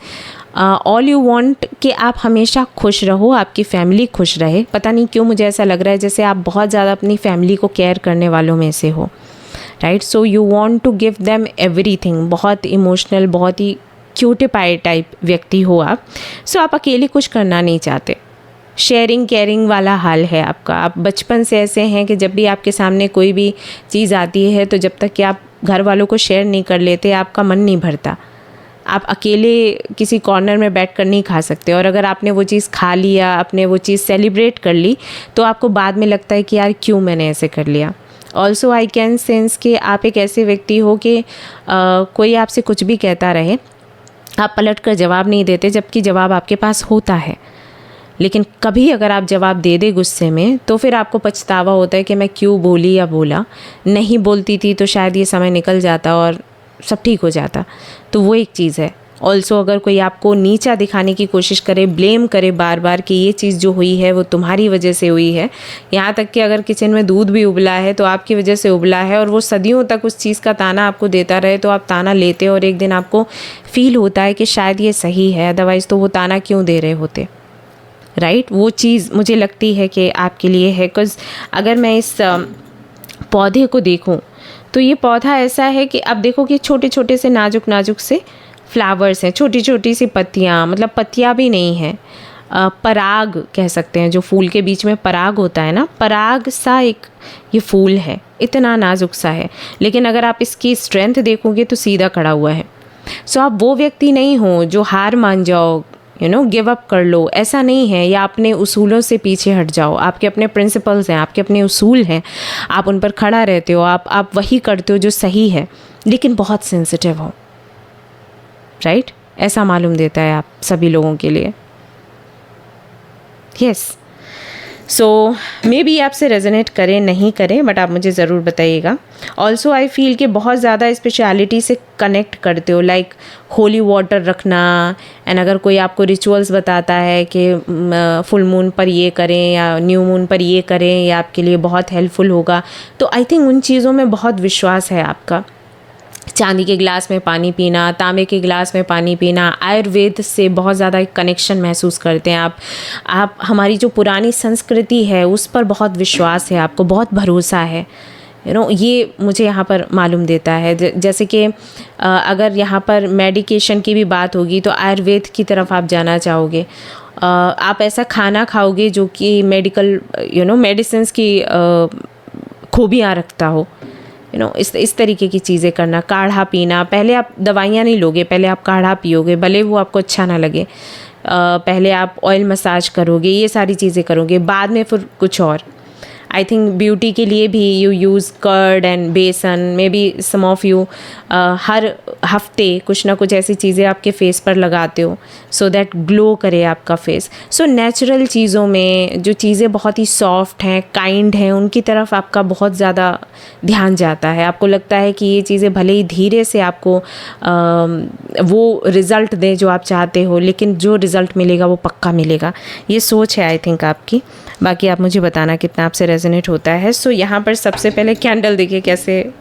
ऑल यू वॉन्ट कि आप हमेशा खुश रहो, आपकी फैमिली खुश रहे। पता नहीं क्यों मुझे ऐसा लग रहा है जैसे आप बहुत ज़्यादा अपनी फैमिली को केयर करने वालों में से हो, right. So you want to give them everything. बहुत इमोशनल, बहुत ही क्यूटिफाइड टाइप व्यक्ति हो आप। सो आप अकेले कुछ करना नहीं चाहते। शेयरिंग केयरिंग वाला हाल है आपका। आप बचपन से ऐसे हैं कि जब भी आपके सामने कोई भी चीज़ आती है तो जब तक कि आप घर वालों को शेयर नहीं कर लेते आपका मन नहीं भरता। आप अकेले किसी कॉर्नर में बैठ कर नहीं खा सकते, और अगर आपने वो चीज़ खा लिया, आपने वो चीज़ सेलिब्रेट कर ली, तो आपको बाद में लगता है कि यार क्यों मैंने ऐसे कर लिया। ऑल्सो आई कैन सेंस कि आप एक ऐसे व्यक्ति हो कि कोई आपसे कुछ भी कहता रहे, आप पलट कर जवाब नहीं देते, जबकि जवाब आपके पास होता है। लेकिन कभी अगर आप जवाब दे दे गुस्से में तो फिर आपको पछतावा होता है कि मैं क्यों बोली या बोला। नहीं बोलती थी तो शायद ये समय निकल जाता और सब ठीक हो जाता। तो वो एक चीज़ है। ऑल्सो अगर कोई आपको नीचा दिखाने की कोशिश करे, ब्लेम करे बार बार कि ये चीज़ जो हुई है वो तुम्हारी वजह से हुई है, यहाँ तक कि अगर किचन में दूध भी उबला है तो आपकी वजह से उबला है, और वो सदियों तक उस चीज़ का ताना आपको देता रहे, तो आप ताना लेते और एक दिन आपको फील होता है कि शायद ये सही है, अदरवाइज़ तो वो ताना क्यों दे रहे होते, राइट। वो चीज़ मुझे लगती है कि आपके लिए है। बिकॉज़ अगर मैं इस पौधे को देखूं तो ये पौधा ऐसा है कि अब देखो कि छोटे छोटे से नाजुक नाजुक से फ्लावर्स हैं, छोटी छोटी सी पत्तियाँ, मतलब पत्तियाँ भी नहीं हैं, पराग कह सकते हैं। जो फूल के बीच में पराग होता है ना, पराग सा एक ये फूल है, इतना नाजुक सा है। लेकिन अगर आप इसकी स्ट्रेंथ देखोगे तो सीधा खड़ा हुआ है। सो आप वो व्यक्ति नहीं हो जो हार मान जाओ, गिव अप कर लो, ऐसा नहीं है। या अपने उसूलों से पीछे हट जाओ। आपके अपने प्रिंसिपल्स हैं, आपके अपने उसूल हैं, आप उन पर खड़ा रहते हो, आप वही करते हो जो सही है, लेकिन बहुत सेंसिटिव हो, राइट। ऐसा मालूम देता है आप सभी लोगों के लिए। यस, सो मे बी आपसे रेजोनेट करें नहीं करें, बट आप मुझे ज़रूर बताइएगा। ऑल्सो आई फील कि बहुत ज़्यादा स्पिरिचुअलिटी से कनेक्ट करते हो, लाइक होली वाटर रखना, एंड अगर कोई आपको रिचुअल्स बताता है कि फुल मून पर ये करें या न्यू मून पर ये करें, ये आपके लिए बहुत हेल्पफुल होगा, तो आई थिंक उन चीज़ों में बहुत विश्वास है आपका। चांदी के गिलास में पानी पीना, तांबे के गिलास में पानी पीना, आयुर्वेद से बहुत ज़्यादा एक कनेक्शन महसूस करते हैं आप हमारी जो पुरानी संस्कृति है उस पर बहुत विश्वास है, आपको बहुत भरोसा है, ये मुझे यहाँ पर मालूम देता है। जैसे कि अगर यहाँ पर मेडिकेशन की भी बात होगी तो आयुर्वेद की तरफ आप जाना चाहोगे। आप ऐसा खाना खाओगे जो कि मेडिकल मेडिसिन्स की खूबियाँ रखता हो, इस तरीके की चीज़ें करना। काढ़ा पीना, पहले आप दवाइयाँ नहीं लोगे, पहले आप काढ़ा पियोगे, भले वो आपको अच्छा ना लगे। पहले आप ऑयल मसाज करोगे, ये सारी चीज़ें करोगे, बाद में फिर कुछ और। आई थिंक ब्यूटी के लिए भी you use curd and besan, may be some of you हर हफ्ते कुछ ना कुछ ऐसी चीज़ें आपके फेस पर लगाते हो सो दैट ग्लो करे आपका फेस। सो नेचुरल चीज़ों में जो चीज़ें बहुत ही सॉफ्ट हैं, काइंड हैं, उनकी तरफ आपका बहुत ज़्यादा ध्यान जाता है। आपको लगता है कि ये चीज़ें भले ही धीरे से आपको वो रिज़ल्ट दें जो आप चाहते हो, लेकिन जो रिज़ल्ट मिलेगा वो पक्का मिलेगा। ये सोच है आई थिंक आपकी। बाकी आप मुझे बताना कितना आपसे रेजोनेट होता है। सो यहाँ पर सबसे पहले कैंडल देखिए कैसे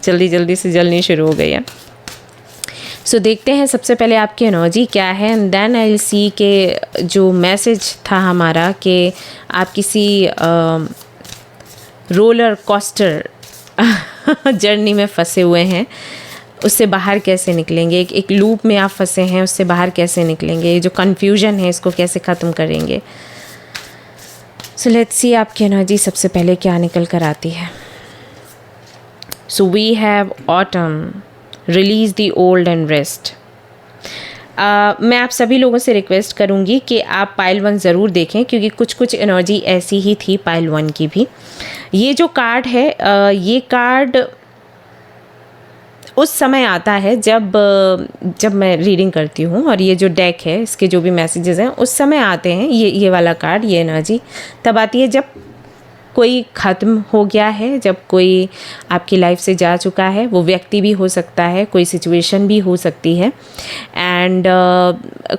जल्दी जल्दी से जलनी शुरू हो गई है। सो देखते हैं सबसे पहले आपकी एनर्जी क्या है, and then I will see के जो मैसेज था हमारा कि आप किसी रोलर कोस्टर जर्नी में फंसे हुए हैं, उससे बाहर कैसे निकलेंगे। एक लूप में आप फंसे हैं, उससे बाहर कैसे निकलेंगे, जो कन्फ्यूजन है इसको कैसे ख़त्म करेंगे। सो लेट्स सी आपकी एनर्जी सबसे पहले क्या निकल कर आती है। So we have autumn, release the old and rest. मैं आप सभी लोगों से रिक्वेस्ट करूंगी कि आप पाइल 1 ज़रूर देखें, क्योंकि कुछ कुछ एनर्जी ऐसी ही थी पाइल 1 की भी। ये जो कार्ड है ये कार्ड उस समय आता है जब मैं रीडिंग करती हूँ, और ये जो डेक है इसके जो भी मैसेजेस हैं उस समय आते हैं। ये वाला कार्ड, ये एनर्जी तब आती है जब कोई ख़त्म हो गया है, जब कोई आपकी लाइफ से जा चुका है। वो व्यक्ति भी हो सकता है, कोई सिचुएशन भी हो सकती है, एंड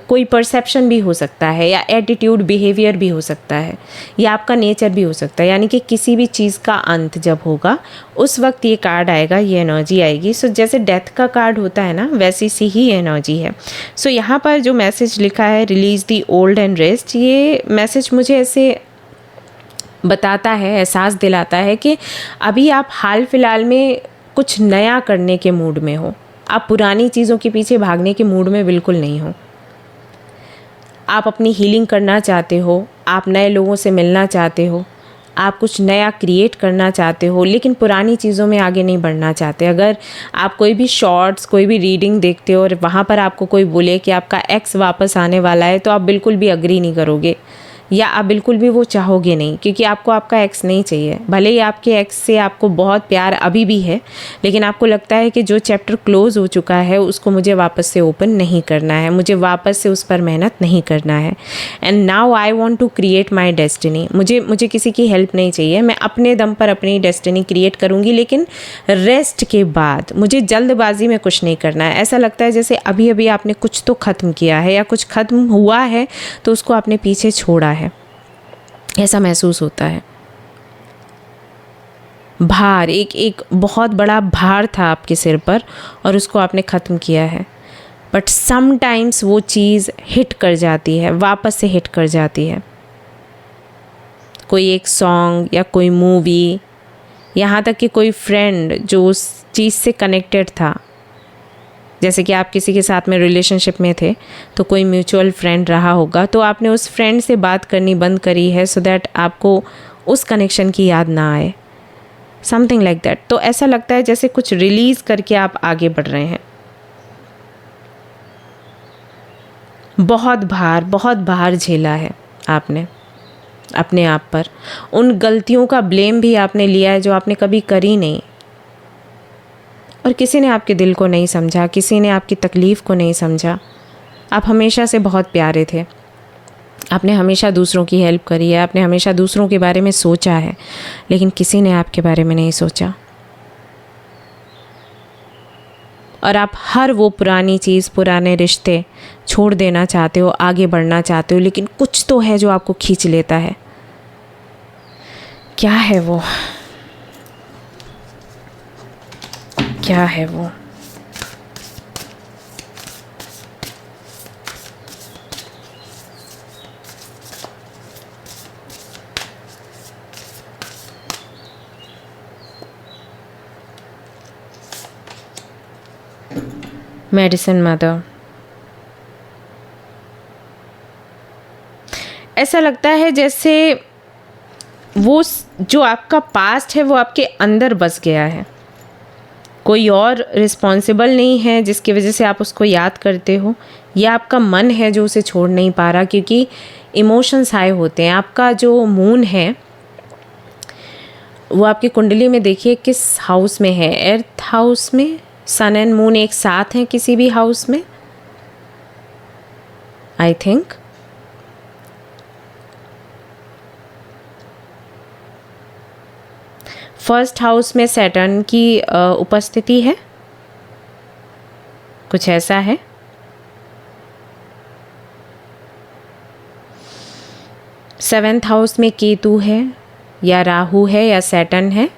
कोई परसेप्शन भी हो सकता है, या एटीट्यूड बिहेवियर भी हो सकता है, या आपका नेचर भी हो सकता है। यानी कि किसी भी चीज़ का अंत जब होगा उस वक्त ये कार्ड आएगा, ये एनर्जी आएगी। सो जैसे डेथ का कार्ड होता है ना, वैसी सी ही एनर्जी है। सो यहाँ पर जो मैसेज लिखा है release the old and rest, ये मैसेज मुझे ऐसे बताता है, एहसास दिलाता है कि अभी आप हाल फिलहाल में कुछ नया करने के मूड में हो। आप पुरानी चीज़ों के पीछे भागने के मूड में बिल्कुल नहीं हो। आप अपनी हीलिंग करना चाहते हो, आप नए लोगों से मिलना चाहते हो, आप कुछ नया क्रिएट करना चाहते हो, लेकिन पुरानी चीज़ों में आगे नहीं बढ़ना चाहते। अगर आप कोई भी शॉर्ट्स, कोई भी रीडिंग देखते हो और वहाँ पर आपको कोई बोले कि आपका एक्स वापस आने वाला है, तो आप बिल्कुल भी अग्री नहीं करोगे, या आप बिल्कुल भी वो चाहोगे नहीं, क्योंकि आपको आपका एक्स नहीं चाहिए। भले ही आपके एक्स से आपको बहुत प्यार अभी भी है, लेकिन आपको लगता है कि जो चैप्टर क्लोज़ हो चुका है उसको मुझे वापस से ओपन नहीं करना है, मुझे वापस से उस पर मेहनत नहीं करना है। And now I want to create my destiny. मुझे किसी की हेल्प नहीं चाहिए, मैं अपने दम पर अपनी डेस्टिनी क्रिएट करूँगी, लेकिन रेस्ट के बाद मुझे जल्दबाजी में कुछ नहीं करना है। ऐसा लगता है जैसे अभी अभी आपने कुछ तो ख़त्म किया है, या कुछ ख़त्म हुआ है तो उसको आपने पीछे छोड़ा है, ऐसा महसूस होता है। भार, एक बहुत बड़ा भार था आपके सिर पर और उसको आपने ख़त्म किया है, बट समटाइम्स वो चीज़ हिट कर जाती है, वापस से हिट कर जाती है। कोई एक सॉन्ग या कोई मूवी, यहाँ तक कि कोई फ्रेंड जो उस चीज़ से कनेक्टेड था, जैसे कि आप किसी के साथ में रिलेशनशिप में थे तो कोई म्यूचुअल फ्रेंड रहा होगा, तो आपने उस फ्रेंड से बात करनी बंद करी है सो दैट आपको उस कनेक्शन की याद ना आए, समथिंग लाइक दैट। तो ऐसा लगता है जैसे कुछ रिलीज़ करके आप आगे बढ़ रहे हैं। बहुत भार झेला है आपने अपने आप पर। उन गलतियों का ब्लेम भी आपने लिया है जो आपने कभी करी नहीं, और किसी ने आपके दिल को नहीं समझा, किसी ने आपकी तकलीफ़ को नहीं समझा। आप हमेशा से बहुत प्यारे थे, आपने हमेशा दूसरों की हेल्प करी है, आपने हमेशा दूसरों के बारे में सोचा है, लेकिन किसी ने आपके बारे में नहीं सोचा। और आप हर वो पुरानी चीज़, पुराने रिश्ते छोड़ देना चाहते हो, आगे बढ़ना चाहते हो, लेकिन कुछ तो है जो आपको खींच लेता है। क्या है वो? क्या है वो? Medicine mother. ऐसा लगता है जैसे वो जो आपका पास्ट है वो आपके अंदर बस गया है, कोई और रिस्पॉन्सिबल नहीं है जिसकी वजह से आप उसको याद करते हो। या आपका मन है जो उसे छोड़ नहीं पा रहा, क्योंकि इमोशंस हाई होते हैं। आपका जो मून है वो आपकी कुंडली में देखिए किस हाउस में है। एर्थ हाउस में सन एंड मून एक साथ हैं किसी भी हाउस में, आई थिंक। फर्स्ट हाउस में सैटर्न की उपस्थिति है, कुछ ऐसा है। सेवेंथ हाउस में केतु है या राहु है या सैटर्न है।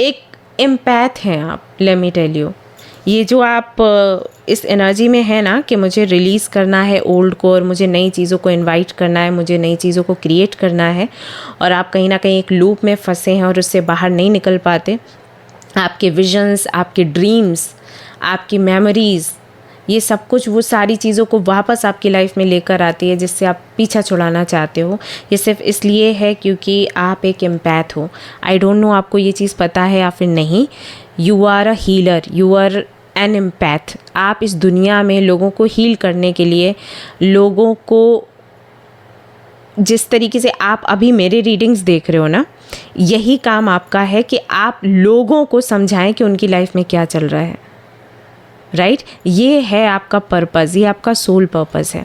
एक एम्पैथ हैं आप, लेट मी टेल यू। ये जो आप इस एनर्जी में है ना कि मुझे रिलीज़ करना है ओल्ड को और मुझे नई चीज़ों को इनवाइट करना है, मुझे नई चीज़ों को क्रिएट करना है, और आप कहीं ना कहीं एक लूप में फंसे हैं और उससे बाहर नहीं निकल पाते। आपके विजन्स, आपके ड्रीम्स, आपकी मेमोरीज़, ये सब कुछ वो सारी चीज़ों को वापस आपकी लाइफ में लेकर आती है जिससे आप पीछा छुड़ाना चाहते हो। ये सिर्फ इसलिए है क्योंकि आप एक एम्पैथ हो। आई डोंट नो आपको ये चीज़ पता है या फिर नहीं। You are a healer, you are an empath. आप इस दुनिया में लोगों को हील करने के लिए, लोगों को जिस तरीके से आप अभी मेरे रीडिंग्स देख रहे हो ना, यही काम आपका है कि आप लोगों को समझाएं कि उनकी लाइफ में क्या चल रहा है। राइट? ये है आपका पर्पज़, ये आपका सोल पर्पज़ है।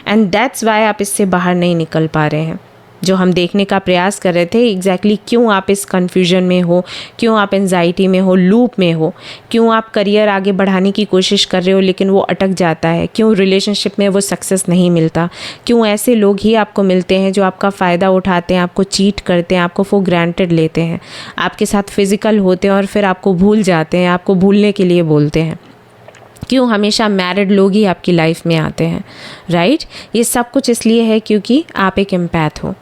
एंड दैट्स वाई आप इससे बाहर नहीं निकल पा रहे हैं। जो हम देखने का प्रयास कर रहे थे एग्जैक्टली क्यों आप इस कन्फ्यूजन में हो, क्यों आप एंजाइटी में हो, लूप में हो, क्यों आप करियर आगे बढ़ाने की कोशिश कर रहे हो लेकिन वो अटक जाता है, क्यों रिलेशनशिप में वो सक्सेस नहीं मिलता, क्यों ऐसे लोग ही आपको मिलते हैं जो आपका फ़ायदा उठाते हैं, आपको चीट करते हैं, आपको फॉर ग्रांटेड लेते हैं, आपके साथ फिज़िकल होते हैं और फिर आपको भूल जाते हैं, आपको भूलने के लिए बोलते हैं। क्यों हमेशा मैरिड लोग ही आपकी लाइफ में आते हैं। राइट? ये सब कुछ इसलिए है क्योंकि आप एक एम्पैथ हो।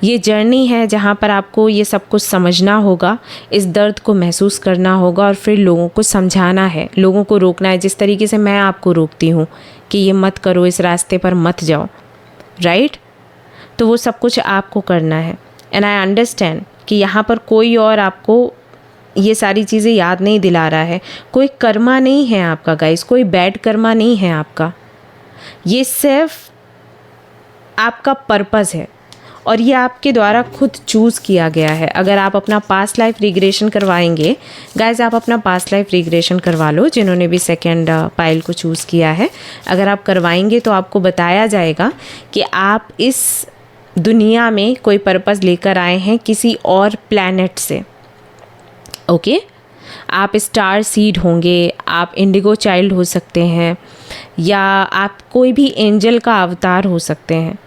ये जर्नी है जहाँ पर आपको ये सब कुछ समझना होगा, इस दर्द को महसूस करना होगा और फिर लोगों को समझाना है, लोगों को रोकना है। जिस तरीके से मैं आपको रोकती हूँ कि ये मत करो, इस रास्ते पर मत जाओ। राइट? तो वो सब कुछ आपको करना है। एंड आई अंडरस्टैंड कि यहाँ पर कोई और आपको ये सारी चीज़ें याद नहीं दिला रहा है। कोई कर्मा नहीं है आपका गाइस, कोई बैड कर्मा नहीं है आपका। ये सिर्फ आपका पर्पज़ है और ये आपके द्वारा खुद चूज़ किया गया है। अगर आप अपना पास्ट लाइफ रिग्रेशन करवाएंगे गाइस, आप अपना पास्ट लाइफ रिग्रेशन करवा लो, जिन्होंने भी सेकेंड पाइल को चूज़ किया है। अगर आप करवाएंगे तो आपको बताया जाएगा कि आप इस दुनिया में कोई पर्पज़ लेकर आए हैं किसी और प्लैनेट से। ओके? आप स्टार सीड होंगे, आप इंडिगो चाइल्ड हो सकते हैं, या आप कोई भी एंजल का अवतार हो सकते हैं।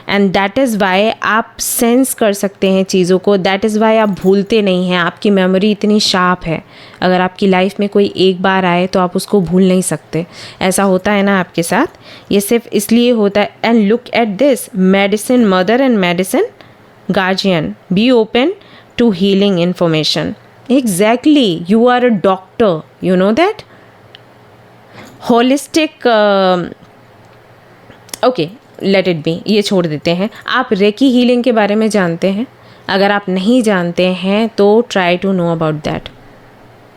एंड दैट इज़ वाई आप सेंस कर सकते हैं चीज़ों को, दैट इज़ वाई आप भूलते नहीं हैं। आपकी मेमोरी इतनी शार्प है। अगर आपकी लाइफ में कोई एक बार आए तो आप उसको भूल नहीं सकते। ऐसा होता है ना आपके साथ? ये सिर्फ इसलिए होता है। And look at this, medicine mother and medicine guardian, be open to healing information. Exactly, you are a doctor, you know that? Holistic, okay, let it be, ये छोड़ देते हैं। आप रेकी हीलिंग के बारे में जानते हैं? अगर आप नहीं जानते हैं तो try to know about that.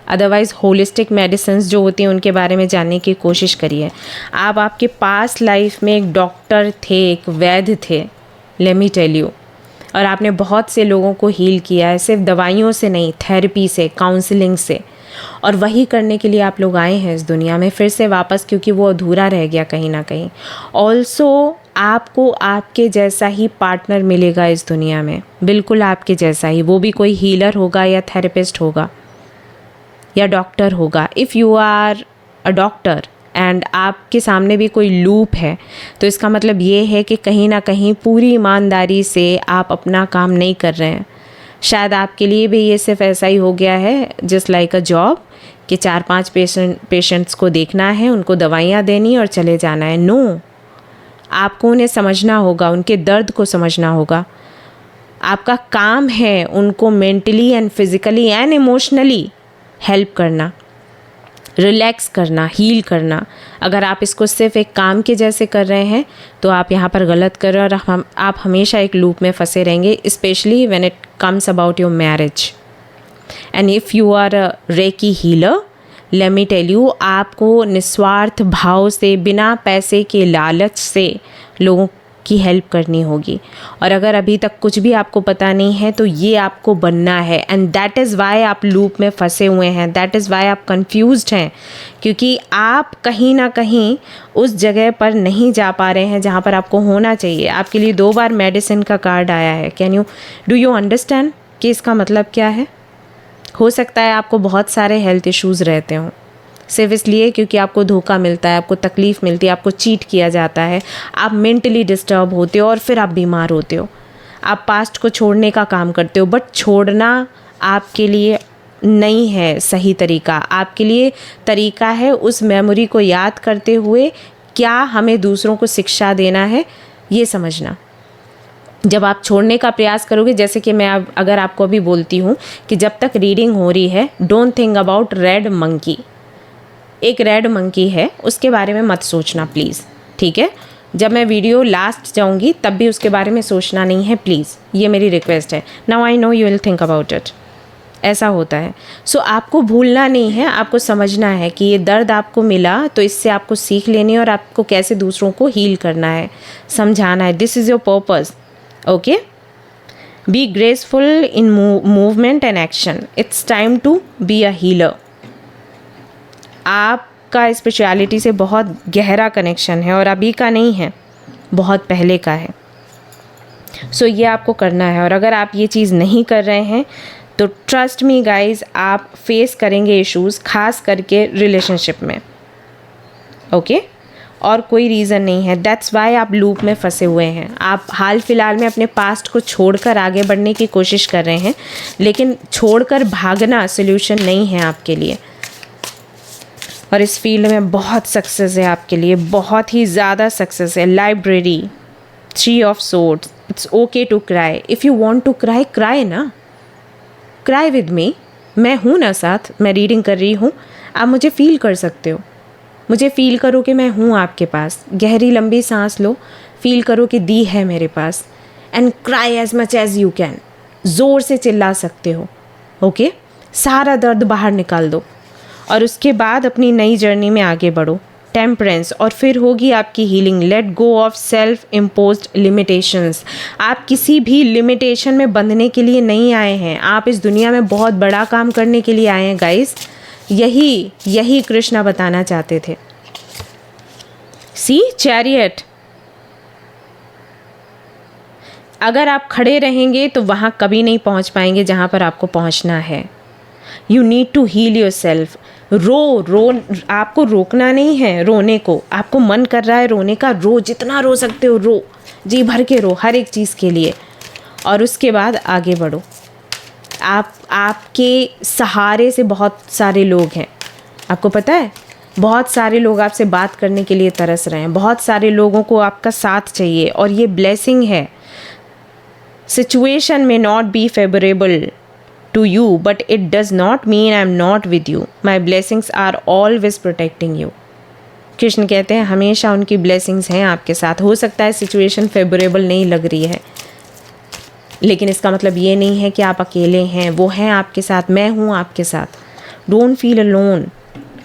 Otherwise holistic medicines जो होती हैं उनके बारे में जानने की कोशिश करिए। आप आपके पास्ट लाइफ में एक डॉक्टर थे, एक वैद्य थे, लेट मी टेल यू, और आपने बहुत से लोगों को हील किया है, सिर्फ दवाइयों से नहीं, थेरेपी से, काउंसलिंग से। और वही करने के लिए आप लोग आए हैं इस दुनिया में फिर से वापस, क्योंकि वो अधूरा रह गया कहीं ना कहीं। ऑल्सो आपको आपके जैसा ही पार्टनर मिलेगा इस दुनिया में, बिल्कुल आपके जैसा ही। वो भी कोई हीलर होगा या थेरेपिस्ट होगा या डॉक्टर होगा। If you are a doctor and आपके सामने भी कोई लूप है, तो इसका मतलब ये है कि कहीं ना कहीं पूरी ईमानदारी से आप अपना काम नहीं कर रहे हैं। शायद आपके लिए भी ये सिर्फ ऐसा ही हो गया है, जस्ट लाइक अ जॉब, कि 4-5 पेशेंट्स को देखना है, उनको दवाइयाँ देनी और चले जाना है। नो, आपको उन्हें समझना होगा, उनके दर्द को समझना होगा। आपका काम है उनको mentally and physically and emotionally help करना, रिलैक्स करना, हील करना। अगर आप इसको सिर्फ एक काम के जैसे कर रहे हैं तो आप यहाँ पर गलत कर रहे हैं और आप हमेशा एक लूप में फंसे रहेंगे, specially when it comes about your marriage. And if you are a reiki healer, let me tell you, आपको निस्वार्थ भाव से, बिना पैसे के लालच से लोगों की हेल्प करनी होगी। और अगर अभी तक कुछ भी आपको पता नहीं है तो ये आपको बनना है। एंड दैट इज़ वाई आप लूप में फंसे हुए हैं, दैट इज़ वाई आप कंफ्यूज्ड हैं, क्योंकि आप कहीं ना कहीं उस जगह पर नहीं जा पा रहे हैं जहाँ पर आपको होना चाहिए। आपके लिए 2 बार मेडिसिन का कार्ड आया है। डू यू अंडरस्टैंड कि इसका मतलब क्या है? हो सकता है आपको बहुत सारे हेल्थ इश्यूज़ रहते हों, सिर्फ इसलिए क्योंकि आपको धोखा मिलता है, आपको तकलीफ़ मिलती है, आपको चीट किया जाता है, आप मेंटली डिस्टर्ब होते हो और फिर आप बीमार होते हो। आप पास्ट को छोड़ने का काम करते हो, बट छोड़ना आपके लिए नहीं है सही तरीका। आपके लिए तरीका है उस मेमोरी को याद करते हुए क्या हमें दूसरों को शिक्षा देना है, ये समझना। जब आप छोड़ने का प्रयास करोगे, जैसे कि मैं अगर आपको अभी बोलती हूँ कि जब तक रीडिंग हो रही है, don't think about red monkey. एक रेड मंकी है, उसके बारे में मत सोचना प्लीज़, ठीक है? जब मैं वीडियो लास्ट जाऊंगी तब भी उसके बारे में सोचना नहीं है प्लीज़, ये मेरी रिक्वेस्ट है। Now I know you will think about it. ऐसा होता है। सो आपको भूलना नहीं है, आपको समझना है कि ये दर्द आपको मिला तो इससे आपको सीख लेनी है और आपको कैसे दूसरों को हील करना है, समझाना है। This is your purpose, okay? Be graceful in movement and action. It's time to be a healer. आपका स्पिरिचुअलिटी से बहुत गहरा कनेक्शन है और अभी का नहीं है, बहुत पहले का है। सो ये आपको करना है। और अगर आप ये चीज़ नहीं कर रहे हैं तो ट्रस्ट मी गाइज, आप फेस करेंगे इश्यूज़, खास करके रिलेशनशिप में, ओके? और कोई रीज़न नहीं है। दैट्स वाई आप लूप में फंसे हुए हैं। आप हाल फिलहाल में अपने पास्ट को छोड़कर आगे बढ़ने की कोशिश कर रहे हैं, लेकिन छोड़कर भागना सोल्यूशन नहीं है आपके लिए। और इस फील्ड में बहुत सक्सेस है आपके लिए, बहुत ही ज़्यादा सक्सेस है। Library, 3 of swords, it's okay to cry. If you want to cry, cry ना, क्राई विद मी। मैं हूँ ना साथ, मैं रीडिंग कर रही हूँ, आप मुझे फील कर सकते हो। मुझे फ़ील करो कि मैं हूँ आपके पास। गहरी लंबी सांस लो, फील करो कि दी है मेरे पास, and cry as much as you can. ज़ोर से चिल्ला सकते हो, ओके? सारा दर्द बाहर निकाल दो और उसके बाद अपनी नई जर्नी में आगे बढ़ो। टेम्परेंस, और फिर होगी आपकी healing. Late go of self imposed limitations. आप किसी भी लिमिटेशन में बंधने के लिए नहीं आए हैं, आप इस दुनिया में बहुत बड़ा काम करने के लिए आए हैं गाइस। यही कृष्णा बताना चाहते थे। सी चैरियट, अगर आप खड़े रहेंगे तो वहाँ कभी नहीं पहुँच पाएंगे जहाँ पर आपको पहुँचना है। You need to heal your self, आपको रोकना नहीं है रोने को। आपको मन कर रहा है रोने का, रो, जितना रो सकते हो रो, जी भर के रो हर एक चीज़ के लिए, और उसके बाद आगे बढ़ो। आपके सहारे से बहुत सारे लोग हैं, आपको पता है? बहुत सारे लोग आपसे बात करने के लिए तरस रहे हैं, बहुत सारे लोगों को आपका साथ चाहिए, और ये ब्लेसिंग है। सिचुएशन में not be favourable to you, but it does not mean I'm not with you. My blessings are always protecting you. Krishna कहते हैं हमेशा उनकी ब्लेसिंग्स हैं आपके साथ। हो सकता है सिचुएशन फेवरेबल नहीं लग रही है, लेकिन इसका मतलब ये नहीं है कि आप अकेले हैं, वो हैं आपके साथ, मैं हूँ आपके साथ। Don't feel alone,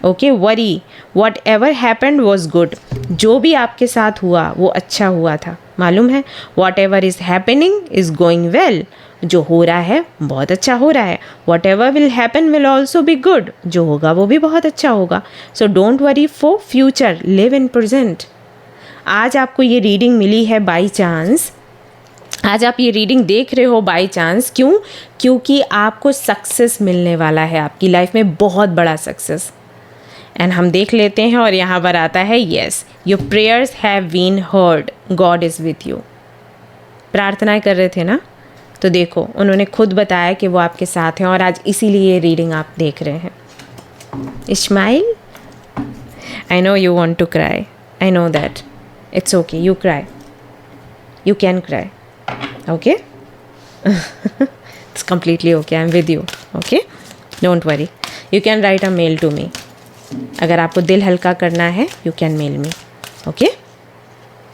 okay? Worry, what ever happened was good. जो भी आपके साथ हुआ वो अच्छा हुआ था, मालूम है? What ever is happening is going well. जो हो रहा है बहुत अच्छा हो रहा है. What ever will happen will also be good. जो होगा वो भी बहुत अच्छा होगा. So don't worry for future, live in present. आज आपको ये रीडिंग मिली है बाई चांस. आज आप ये रीडिंग देख रहे हो बाई चांस. क्यों? क्योंकि आपको सक्सेस मिलने वाला है आपकी लाइफ में, बहुत बड़ा सक्सेस. एंड हम देख लेते हैं और यहाँ पर आता है yes, your prayers have been heard, God is with you. प्रार्थनाएं कर रहे थे ना, तो देखो उन्होंने खुद बताया कि वो आपके साथ हैं और आज इसीलिए ये रीडिंग आप देख रहे हैं. Smile, I know you want to cry, I know that. It's okay, you cry, you can cry. Okay? It's completely okay. I'm with you. Okay? Don't worry. You can write a mail to me. अगर आपको दिल हल्का करना है, you can mail me. Okay?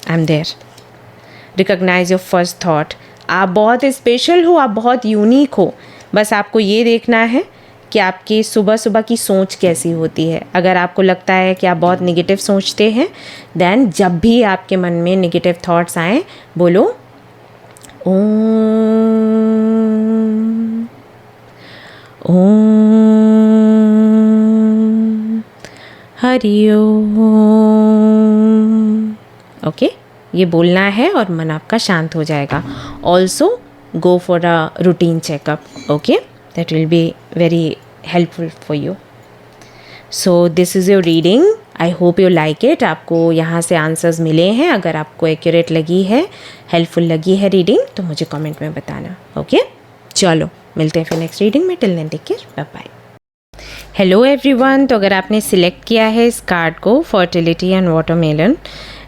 I'm there. Recognize your first thought. आप बहुत special हो, आप बहुत यूनिक हो. बस आपको ये देखना है कि आपकी सुबह सुबह की सोच कैसी होती है. अगर आपको लगता है कि आप बहुत नेगेटिव सोचते हैं, देन जब भी आपके मन में नेगेटिव थॉट्स आएँ, बोलो ओम ओम हरि ओम. ओके, ये बोलना है और मन आपका शांत हो जाएगा. Also go for a routine checkup. Okay, that will be very helpful for you. So this is your reading. I hope you like it. आपको यहाँ से आंसर्स मिले हैं. अगर आपको एक्यूरेट लगी है, हेल्पफुल लगी है रीडिंग, तो मुझे कमेंट में बताना. ओके, चलो मिलते हैं फिर नेक्स्ट रीडिंग में. Till then take care, bye bye. Hello everyone. तो अगर आपने सिलेक्ट किया है इस कार्ड को, फर्टिलिटी एंड वाटरमेलन,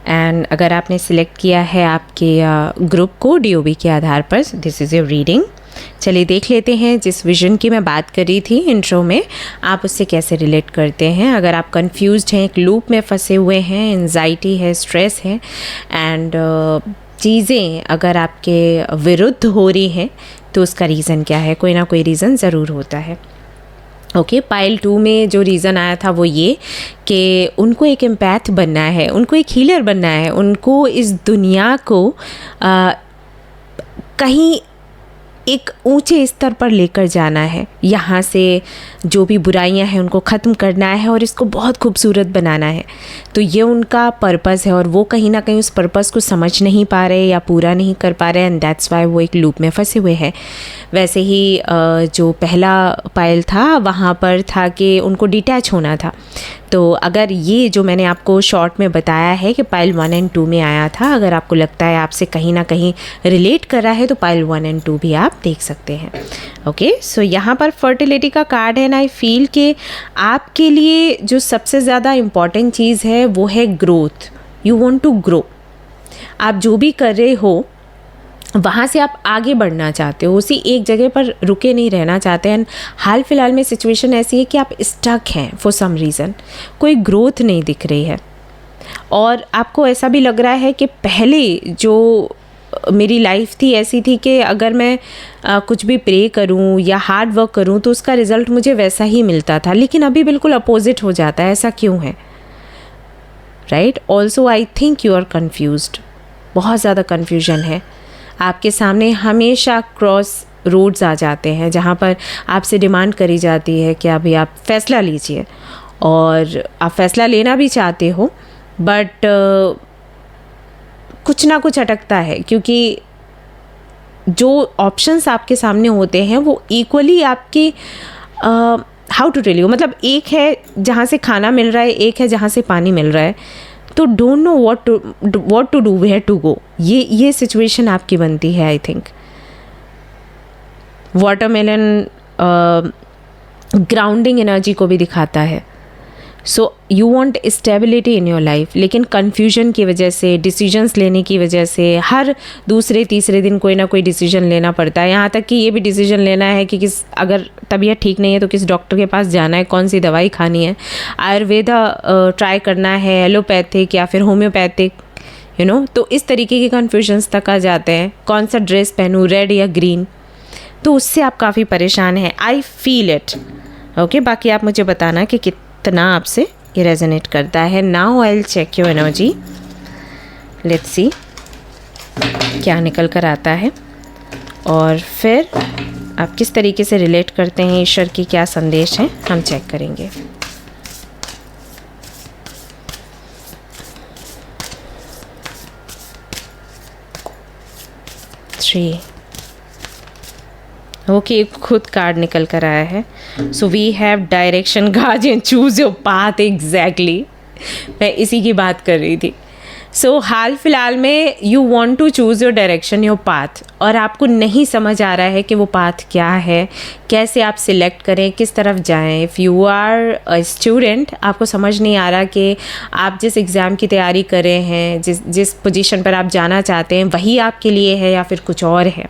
एंड अगर आपने सिलेक्ट किया है आपके ग्रुप को DOB के आधार पर, दिस इज़ योर रीडिंग. चलिए देख लेते हैं जिस विजन की मैं बात कर रही थी इंट्रो में, आप उससे कैसे रिलेट करते हैं. अगर आप कंफ्यूज्ड हैं, एक लूप में फंसे हुए हैं, एंजाइटी है, स्ट्रेस है, एंड चीज़ें अगर आपके विरुद्ध हो रही हैं, तो उसका रीज़न क्या है? कोई ना कोई रीज़न ज़रूर होता है. ओके, पाइल 2 में जो रीज़न आया था वो ये कि उनको एक एम्पैथ बनना है, उनको एक हीलर बनना है, उनको इस दुनिया को कहीं एक ऊंचे स्तर पर लेकर जाना है. यहाँ से जो भी बुराइयाँ हैं उनको ख़त्म करना है और इसको बहुत खूबसूरत बनाना है. तो ये उनका पर्पस है और वो कहीं ना कहीं उस पर्पस को समझ नहीं पा रहे या पूरा नहीं कर पा रहे, एंड दैट्स वाई वो एक लूप में फंसे हुए हैं. वैसे ही जो पहला पायल था वहाँ पर था कि उनको डिटैच होना था. तो अगर ये जो मैंने आपको शॉर्ट में बताया है कि पाइल 1 एंड 2 में आया था, अगर आपको लगता है आपसे कहीं ना कहीं रिलेट कर रहा है, तो पाइल 1 एंड 2 भी आप देख सकते हैं. ओके, सो यहाँ पर फर्टिलिटी का कार्ड है. एंड आई फील कि आपके लिए जो सबसे ज़्यादा इम्पॉर्टेंट चीज़ है वो है growth. You want to grow. आप जो भी कर रहे हो वहाँ से आप आगे बढ़ना चाहते हो, उसी एक जगह पर रुके नहीं रहना चाहते हैं. हाल फिलहाल में सिचुएशन ऐसी है कि आप स्टक हैं फॉर सम रीज़न, कोई ग्रोथ नहीं दिख रही है. और आपको ऐसा भी लग रहा है कि पहले जो मेरी लाइफ थी ऐसी थी कि अगर मैं कुछ भी प्रे करूं या हार्ड वर्क करूं तो उसका रिज़ल्ट मुझे वैसा ही मिलता था, लेकिन अभी बिल्कुल अपोजिट हो जाता है. ऐसा क्यों है? Right. Also I think you are confused. बहुत ज़्यादा कन्फ्यूजन है. आपके सामने हमेशा क्रॉस रोड्स आ जाते हैं जहाँ पर आपसे डिमांड करी जाती है कि अभी आप फ़ैसला लीजिए, और आप फ़ैसला लेना भी चाहते हो, बट कुछ ना कुछ अटकता है, क्योंकि जो ऑप्शंस आपके सामने होते हैं वो इक्वली आपके हाउ टू टेल यू, मतलब एक है जहाँ से खाना मिल रहा है, एक है जहाँ से पानी मिल रहा है. तो don't know what to do, where to go. ये सिचुएशन आपकी बनती है. I think watermelon grounding energy को भी दिखाता है. So you want stability in your life, लेकिन कन्फ्यूजन की वजह से, डिसीजंस लेने की वजह से हर दूसरे तीसरे दिन कोई ना कोई डिसीजन लेना पड़ता है. यहाँ तक कि ये भी डिसीजन लेना है कि अगर तबीयत ठीक नहीं है तो किस डॉक्टर के पास जाना है, कौन सी दवाई खानी है, आयुर्वेदा ट्राई करना है, एलोपैथिक या फिर होम्योपैथिक, यू नो. तो इस तरीके के कन्फ्यूजन्स तक आ जाते हैं. कौन सा ड्रेस पहनूँ, रेड या ग्रीन, तो उससे आप काफ़ी परेशान हैं. I feel it. ओके, बाकी आप मुझे बताना कि कितना आपसे ये रेजोनेट करता है. Now I will check your energy. Let's see क्या निकल कर आता है. और फिर आप किस तरीके से रिलेट करते हैं, ईश्वर की क्या संदेश हैं, हम चेक करेंगे। ओके, खुद कार्ड निकल कर आया है। So we have direction guardian, choose your path. Exactly, मैं इसी की बात कर रही थी। सो हाल फिलहाल में you want to choose your direction, your path, और आपको नहीं समझ आ रहा है कि वो पाथ क्या है, कैसे आप सिलेक्ट करें, किस तरफ जाएं। If you are a student, आपको समझ नहीं आ रहा कि आप जिस एग्ज़ाम की तैयारी कर रहे हैं, जिस पोजीशन पर आप जाना चाहते हैं, वही आपके लिए है या फिर कुछ और है।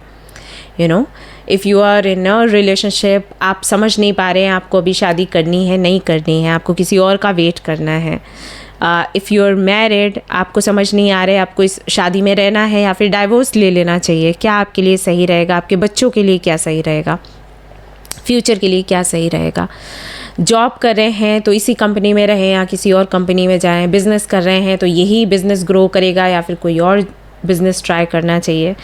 You know, if you are in a relationship, आप समझ नहीं पा रहे हैं आपको अभी शादी करनी है नहीं करनी है, आपको किसी और का वेट करना है। इफ़ यू आर मैरिड, आपको समझ नहीं आ रहा है आपको इस शादी में रहना है या फिर डाइवोर्स ले लेना चाहिए, क्या आपके लिए सही रहेगा, आपके बच्चों के लिए क्या सही रहेगा, फ्यूचर के लिए क्या सही रहेगा। जॉब कर रहे हैं तो इसी कंपनी में रहें या किसी और कंपनी में जाएं। बिज़नेस कर रहे हैं तो यही बिज़नेस ग्रो करेगा या फिर कोई और बिज़नेस ट्राई करना चाहिए।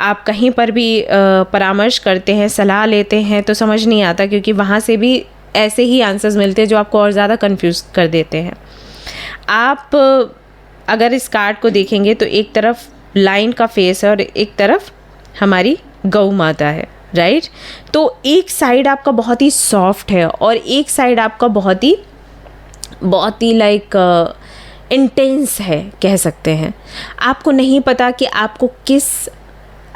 आप कहीं पर भी परामर्श करते हैं, सलाह लेते हैं तो समझ नहीं आता, क्योंकि वहाँ से भी ऐसे ही आंसर्स मिलते हैं जो आपको और ज़्यादा कंफ्यूज कर देते हैं। आप अगर इस कार्ड को देखेंगे तो एक तरफ लाइन का फेस है और एक तरफ हमारी गौ माता है, राइट। तो एक साइड आपका बहुत ही सॉफ्ट है और एक साइड आपका बहुत ही लाइक इंटेंस है, कह सकते हैं। आपको नहीं पता कि आपको किस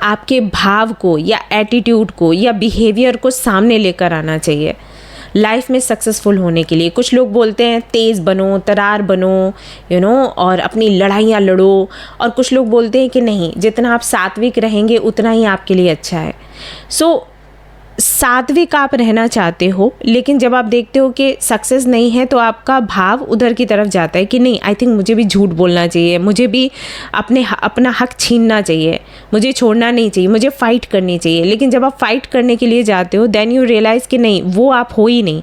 आपके भाव को या एटीट्यूड को या बिहेवियर को सामने लेकर आना चाहिए लाइफ में सक्सेसफुल होने के लिए। कुछ लोग बोलते हैं तेज़ बनो, तरार बनो, यू नो, और अपनी लड़ाइयाँ लड़ो, और कुछ लोग बोलते हैं कि नहीं, जितना आप सात्विक रहेंगे उतना ही आपके लिए अच्छा है। सो सात्विक आप रहना चाहते हो, लेकिन जब आप देखते हो कि सक्सेस नहीं है तो आपका भाव उधर की तरफ जाता है कि नहीं, आई थिंक मुझे भी झूठ बोलना चाहिए, मुझे भी अपना हक छीनना चाहिए, मुझे छोड़ना नहीं चाहिए, मुझे फ़ाइट करनी चाहिए। लेकिन जब आप फाइट करने के लिए जाते हो देन यू रियलाइज़ कि नहीं, वो आप हो ही नहीं,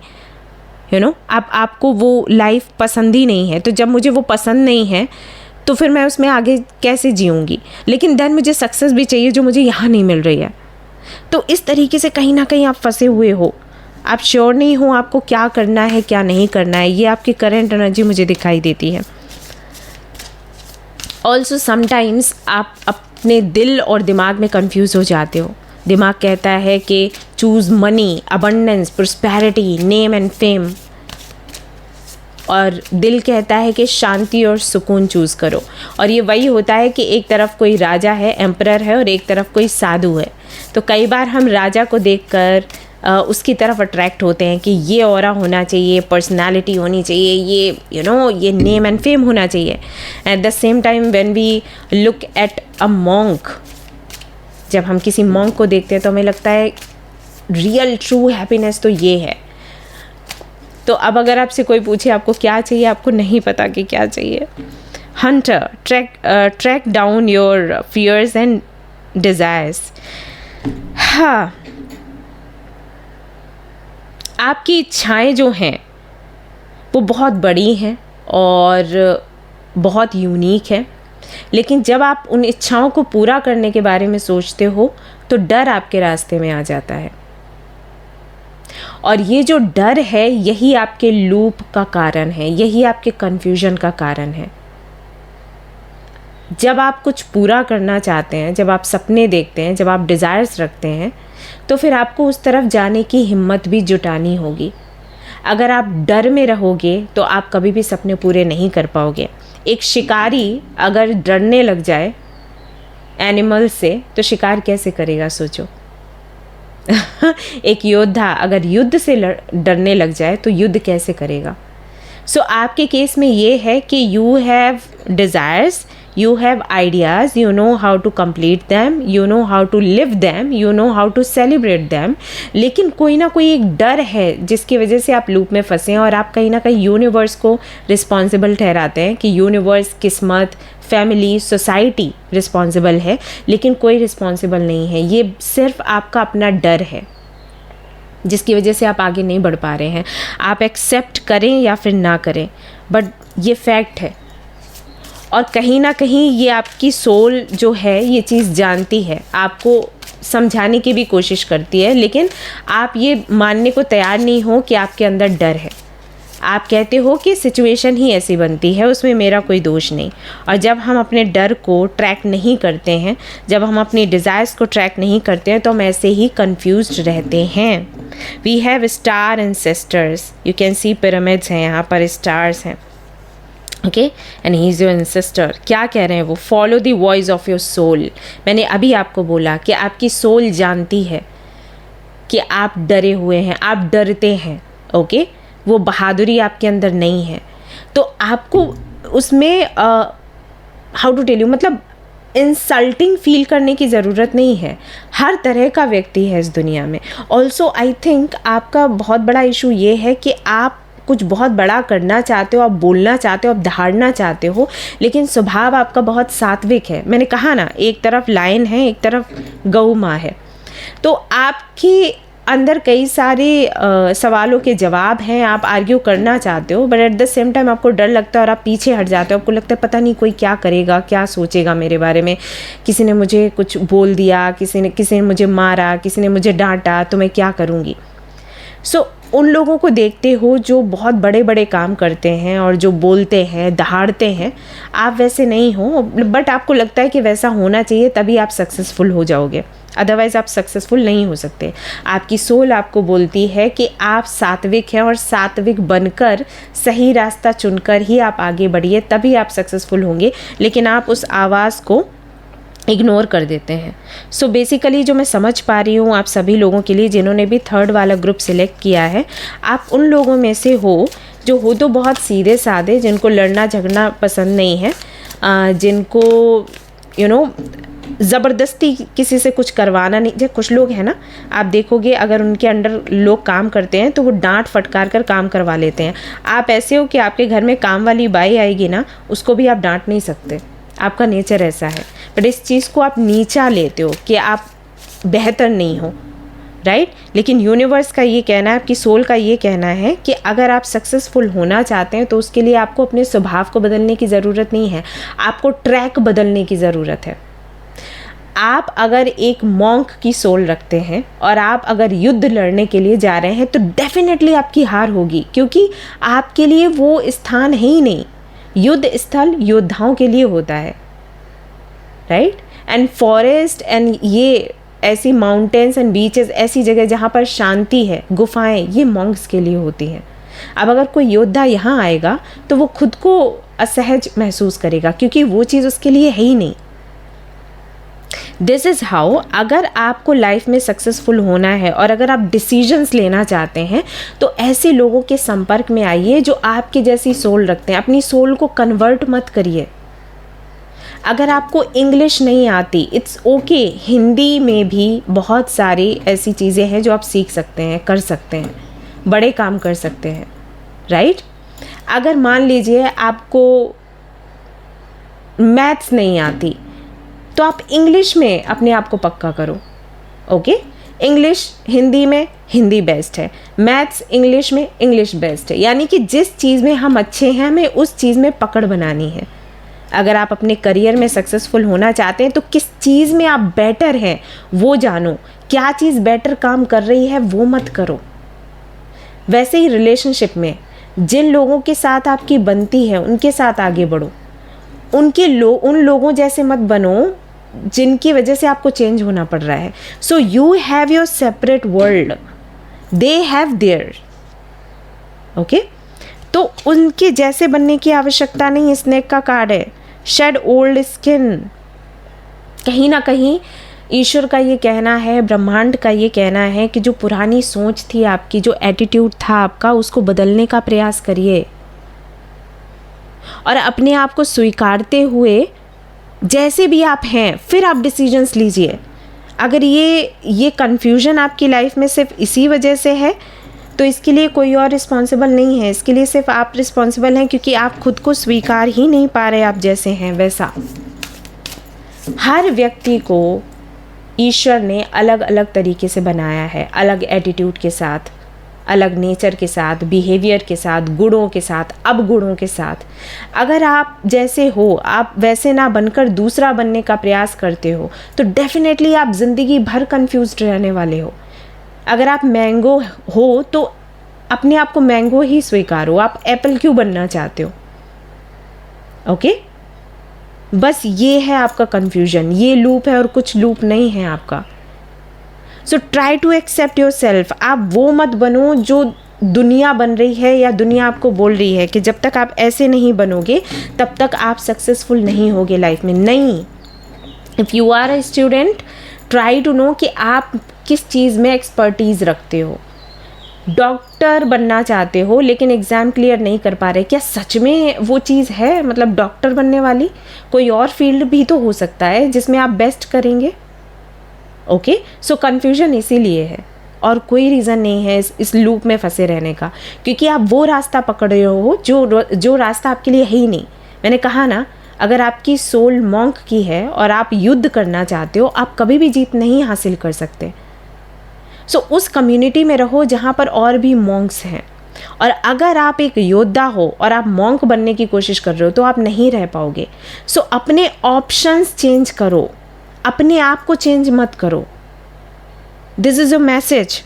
यू नो, आपको वो लाइफ पसंद ही नहीं है। तो जब मुझे वो पसंद नहीं है तो फिर मैं उसमें आगे कैसे जीऊँगी। लेकिन देन मुझे सक्सेस भी चाहिए जो मुझे यहाँ नहीं मिल रही है। तो इस तरीके से कहीं ना कहीं आप फंसे हुए हो, आप श्योर नहीं हो आपको क्या करना है क्या नहीं करना है। ये आपकी करंट एनर्जी मुझे दिखाई देती है। ऑल्सो समटाइम्स आप अपने दिल और दिमाग में कंफ्यूज हो जाते हो। दिमाग कहता है कि choose money, abundance, prosperity, name and fame, और दिल कहता है कि शांति और सुकून चूज़ करो। और ये वही होता है कि एक तरफ कोई राजा है, एम्परर है, और एक तरफ कोई साधु है। तो कई बार हम राजा को देखकर उसकी तरफ अट्रैक्ट होते हैं कि ये ऑरा होना चाहिए, पर्सनालिटी होनी चाहिए, ये यू नो ये नेम एंड फेम होना चाहिए। At the same time when we look at a monk, जब हम किसी मॉन्क को देखते हैं तो हमें लगता है रियल ट्रू हैप्पीनेस तो ये है। तो अब अगर आपसे कोई पूछे आपको क्या चाहिए, आपको नहीं पता कि क्या चाहिए। Hunter, track down your fears and desires. हाँ, आपकी इच्छाएं जो हैं वो बहुत बड़ी हैं और बहुत यूनिक है, लेकिन जब आप उन इच्छाओं को पूरा करने के बारे में सोचते हो तो डर आपके रास्ते में आ जाता है। और ये जो डर है यही आपके लूप का कारण है, यही आपके कन्फ्यूजन का कारण है। जब आप कुछ पूरा करना चाहते हैं, जब आप सपने देखते हैं, जब आप डिज़ायर्स रखते हैं, तो फिर आपको उस तरफ जाने की हिम्मत भी जुटानी होगी। अगर आप डर में रहोगे तो आप कभी भी सपने पूरे नहीं कर पाओगे। एक शिकारी अगर डरने लग जाए एनिमल से तो शिकार कैसे करेगा, सोचो। एक योद्धा अगर युद्ध से डरने लग जाए तो युद्ध कैसे करेगा। सो आपके केस में ये है कि you have desires, you have ideas, you know how to complete them, you know how to live them, you know how to celebrate them, लेकिन कोई ना कोई एक डर है जिसकी वजह से आप लूप में फंसे हैं। और आप कहीं ना कहीं यूनिवर्स को रिस्पॉन्सिबल ठहराते हैं कि यूनिवर्स, किस्मत, फैमिली, सोसाइटी रिस्पॉन्सिबल है, लेकिन कोई रिस्पॉन्सिबल नहीं है। ये सिर्फ आपका अपना डर है जिसकी वजह से आप आगे नहीं बढ़ पा रहे हैं। आप एक्सेप्ट करें या फिर ना करें, बट ये फैक्ट है। और कहीं ना कहीं ये आपकी सोल जो है ये चीज़ जानती है, आपको समझाने की भी कोशिश करती है, लेकिन आप ये मानने को तैयार नहीं हो कि आपके अंदर डर है। आप कहते हो कि सिचुएशन ही ऐसी बनती है, उसमें मेरा कोई दोष नहीं। और जब हम अपने डर को ट्रैक नहीं करते हैं, जब हम अपनी डिज़ायर्स को ट्रैक नहीं करते हैं, तो हम ऐसे ही कंफ्यूज्ड रहते हैं। We have star and sisters, you can see pyramids हैं, यहाँ पर स्टार्स हैं, okay, and he is your sister. क्या कह रहे हैं वो? Follow the voice of your soul. मैंने अभी आपको बोला कि आपकी सोल जानती है कि आप डरे हुए हैं, आप डरते हैं, ओके, वो बहादुरी आपके अंदर नहीं है। तो आपको उसमें हाउ टू टेल यू, मतलब इंसल्टिंग फील करने की ज़रूरत नहीं है। हर तरह का व्यक्ति है इस दुनिया में। ऑल्सो आई थिंक आपका बहुत बड़ा इशू ये है कि आप कुछ बहुत बड़ा करना चाहते हो, आप बोलना चाहते हो, आप दहाड़ना चाहते हो, लेकिन स्वभाव आपका बहुत सात्विक है। मैंने कहा ना, एक तरफ लायन है, एक तरफ गऊ माँ है। तो आपके अंदर कई सारे सवालों के जवाब हैं, आप आर्ग्यू करना चाहते हो, but at the same time आपको डर लगता है और आप पीछे हट जाते हो। आपको लगता है पता नहीं कोई क्या करेगा, क्या सोचेगा मेरे बारे में, किसी ने मुझे कुछ बोल दिया, किसी ने मुझे मारा, किसी ने मुझे डांटा, तो मैं क्या करूँगी। सो उन लोगों को देखते हो जो बहुत बड़े बड़े काम करते हैं और जो बोलते हैं, दहाड़ते हैं। आप वैसे नहीं हो, बट आपको लगता है कि वैसा होना चाहिए, तभी आप सक्सेसफुल हो जाओगे, अदरवाइज़ आप सक्सेसफुल नहीं हो सकते। आपकी सोल आपको बोलती है कि आप सात्विक हैं और सात्विक बनकर सही रास्ता चुनकर ही आप आगे बढ़िए, तभी आप सक्सेसफुल होंगे, लेकिन आप उस आवाज़ को इग्नोर कर देते हैं। सो बेसिकली जो मैं समझ पा रही हूँ आप सभी लोगों के लिए जिन्होंने भी 3rd वाला ग्रुप सिलेक्ट किया है, आप उन लोगों में से हो जो हो तो बहुत सीधे साधे, जिनको लड़ना झगड़ना पसंद नहीं है, जिनको ज़बरदस्ती किसी से कुछ करवाना नहीं। जब कुछ लोग हैं ना, आप देखोगे अगर उनके अंडर लोग काम करते हैं तो वो डांट फटकार कर काम करवा लेते हैं। आप ऐसे हो कि आपके घर में काम वाली बाई आएगी ना, उसको भी आप डांट नहीं सकते, आपका नेचर ऐसा है। बट इस चीज़ को आप नीचा लेते हो कि आप बेहतर नहीं हो, राइट। लेकिन यूनिवर्स का ये कहना है, आपकी सोल का ये कहना है कि अगर आप सक्सेसफुल होना चाहते हैं तो उसके लिए आपको अपने स्वभाव को बदलने की ज़रूरत नहीं है, आपको ट्रैक बदलने की ज़रूरत है। आप अगर एक मॉन्क की सोल रखते हैं और आप अगर युद्ध लड़ने के लिए जा रहे हैं तो डेफिनेटली आपकी हार होगी, क्योंकि आपके लिए वो स्थान है ही नहीं। युद्ध स्थल योद्धाओं के लिए होता है, राइट। एंड फॉरेस्ट एंड ये ऐसी माउंटेन्स एंड बीचेस, ऐसी जगह जहाँ पर शांति है, गुफाएं, ये मॉन्क्स के लिए होती हैं। अब अगर कोई योद्धा यहाँ आएगा तो वो खुद को असहज महसूस करेगा, क्योंकि वो चीज़ उसके लिए है ही नहीं। दिस इज़ हाउ, अगर आपको लाइफ में सक्सेसफुल होना है और अगर आप डिसीजंस लेना चाहते हैं तो ऐसे लोगों के संपर्क में आइए जो आपकी जैसी सोल रखते हैं। अपनी सोल को कन्वर्ट मत करिए। अगर आपको इंग्लिश नहीं आती, इट्स ओके, हिंदी में भी बहुत सारी ऐसी चीज़ें हैं जो आप सीख सकते हैं, कर सकते हैं, बड़े काम कर सकते हैं, राइट। अगर मान लीजिए आपको मैथ्स नहीं आती तो आप इंग्लिश में अपने आप को पक्का करो, ओके। इंग्लिश हिंदी में हिंदी बेस्ट है, मैथ्स इंग्लिश में इंग्लिश बेस्ट है। यानी कि जिस चीज़ में हम अच्छे हैं हमें उस चीज़ में पकड़ बनानी है। अगर आप अपने करियर में सक्सेसफुल होना चाहते हैं तो किस चीज़ में आप बेटर हैं वो जानो, क्या चीज़ बेटर काम कर रही है वो मत करो। वैसे ही रिलेशनशिप में जिन लोगों के साथ आपकी बनती है उनके साथ आगे बढ़ो, उन लोगों जैसे मत बनो जिनकी वजह से आपको चेंज होना पड़ रहा है। So you have your separate world, they have their, okay. तो उनके जैसे बनने की आवश्यकता नहीं। स्नेक का कार्ड है, शेड ओल्ड स्किन। कहीं ना कहीं ईश्वर का ये कहना है, ब्रह्मांड का ये कहना है कि जो पुरानी सोच थी आपकी, जो एटीट्यूड था आपका, उसको बदलने का प्रयास करिए और अपने आप को स्वीकारते हुए जैसे भी आप हैं फिर आप डिसीजंस लीजिए। अगर ये कन्फ्यूजन आपकी लाइफ में सिर्फ इसी वजह से है तो इसके लिए कोई और रिस्पॉन्सिबल नहीं है, इसके लिए सिर्फ आप रिस्पॉन्सिबल हैं, क्योंकि आप खुद को स्वीकार ही नहीं पा रहे आप जैसे हैं वैसा। हर व्यक्ति को ईश्वर ने अलग अलग तरीके से बनाया है, अलग एटीट्यूड के साथ, अलग नेचर के साथ, बिहेवियर के साथ, गुणों के साथ, अवगुणों के साथ। अगर आप जैसे हो, आप वैसे ना बनकर दूसरा बनने का प्रयास करते हो, तो डेफिनेटली आप ज़िंदगी भर कंफ्यूज्ड रहने वाले हो। अगर आप मैंगो हो तो अपने आप को मैंगो ही स्वीकारो, आप एप्पल क्यों बनना चाहते हो? ओके, बस ये है आपका कंफ्यूजन, ये लूप है और कुछ लूप नहीं है आपका। So try to accept yourself. आप वो मत बनो जो दुनिया बन रही है या दुनिया आपको बोल रही है कि जब तक आप ऐसे नहीं बनोगे तब तक आप सक्सेसफुल नहीं होगे लाइफ में। नहीं, if you are a student, try to know कि आप किस चीज़ में एक्सपर्टीज़ रखते हो। डॉक्टर बनना चाहते हो लेकिन एग्ज़ाम क्लियर नहीं कर पा रहे, क्या सच में वो चीज़ है मतलब डॉक्टर बनने वाली? कोई और फील्ड भी तो हो सकता है जिसमें आप बेस्ट करेंगे। ओके, सो कन्फ्यूजन इसीलिए है और कोई रीज़न नहीं है इस लूप में फंसे रहने का, क्योंकि आप वो रास्ता पकड़ रहे हो जो रास्ता आपके लिए है ही नहीं। मैंने कहा ना, अगर आपकी सोल मॉन्क की है और आप युद्ध करना चाहते हो, आप कभी भी जीत नहीं हासिल कर सकते। सो उस कम्युनिटी में रहो जहाँ पर और भी मॉन्क्स हैं। और अगर आप एक योद्धा हो और आप मॉन्क बनने की कोशिश कर रहे हो तो आप नहीं रह पाओगे। सो अपने ऑप्शंस चेंज करो, अपने आप को चेंज मत करो। This is a message.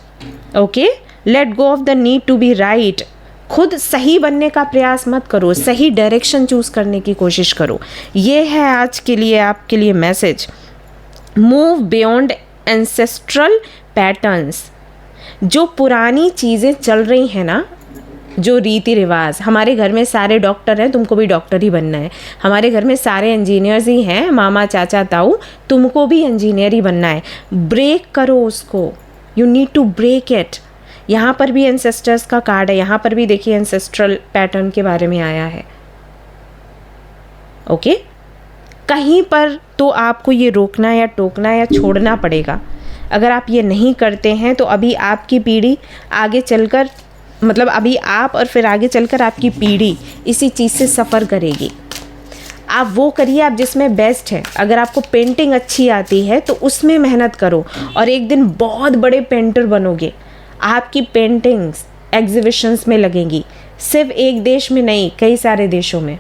Okay, let go of the need to be right. खुद सही बनने का प्रयास मत करो, सही डायरेक्शन चूज़ करने की कोशिश करो। ये है आज के लिए आपके लिए message. Move beyond ancestral patterns. जो पुरानी चीज़ें चल रही हैं ना, जो रीति रिवाज, हमारे घर में सारे डॉक्टर हैं, तुमको भी डॉक्टर ही बनना है। हमारे घर में सारे इंजीनियर्स ही हैं, मामा चाचा ताऊ, तुमको भी इंजीनियर ही बनना है। ब्रेक करो उसको, you need to break it. यहाँ पर भी एंसेस्टर्स का कार्ड है, यहाँ पर भी देखिए एंसेस्ट्रल पैटर्न के बारे में आया है। ओके, कहीं पर तो आपको ये रोकना या टोकना या छोड़ना पड़ेगा। अगर आप ये नहीं करते हैं तो अभी आपकी पीढ़ी आगे चलकर, मतलब अभी आप और फिर आगे चलकर आपकी पीढ़ी इसी चीज़ से सफ़र करेगी। आप वो करिए आप जिसमें बेस्ट है। अगर आपको पेंटिंग अच्छी आती है तो उसमें मेहनत करो और एक दिन बहुत बड़े पेंटर बनोगे। आपकी पेंटिंग्स एग्जीबिशंस में लगेंगी, सिर्फ एक देश में नहीं, कई सारे देशों में।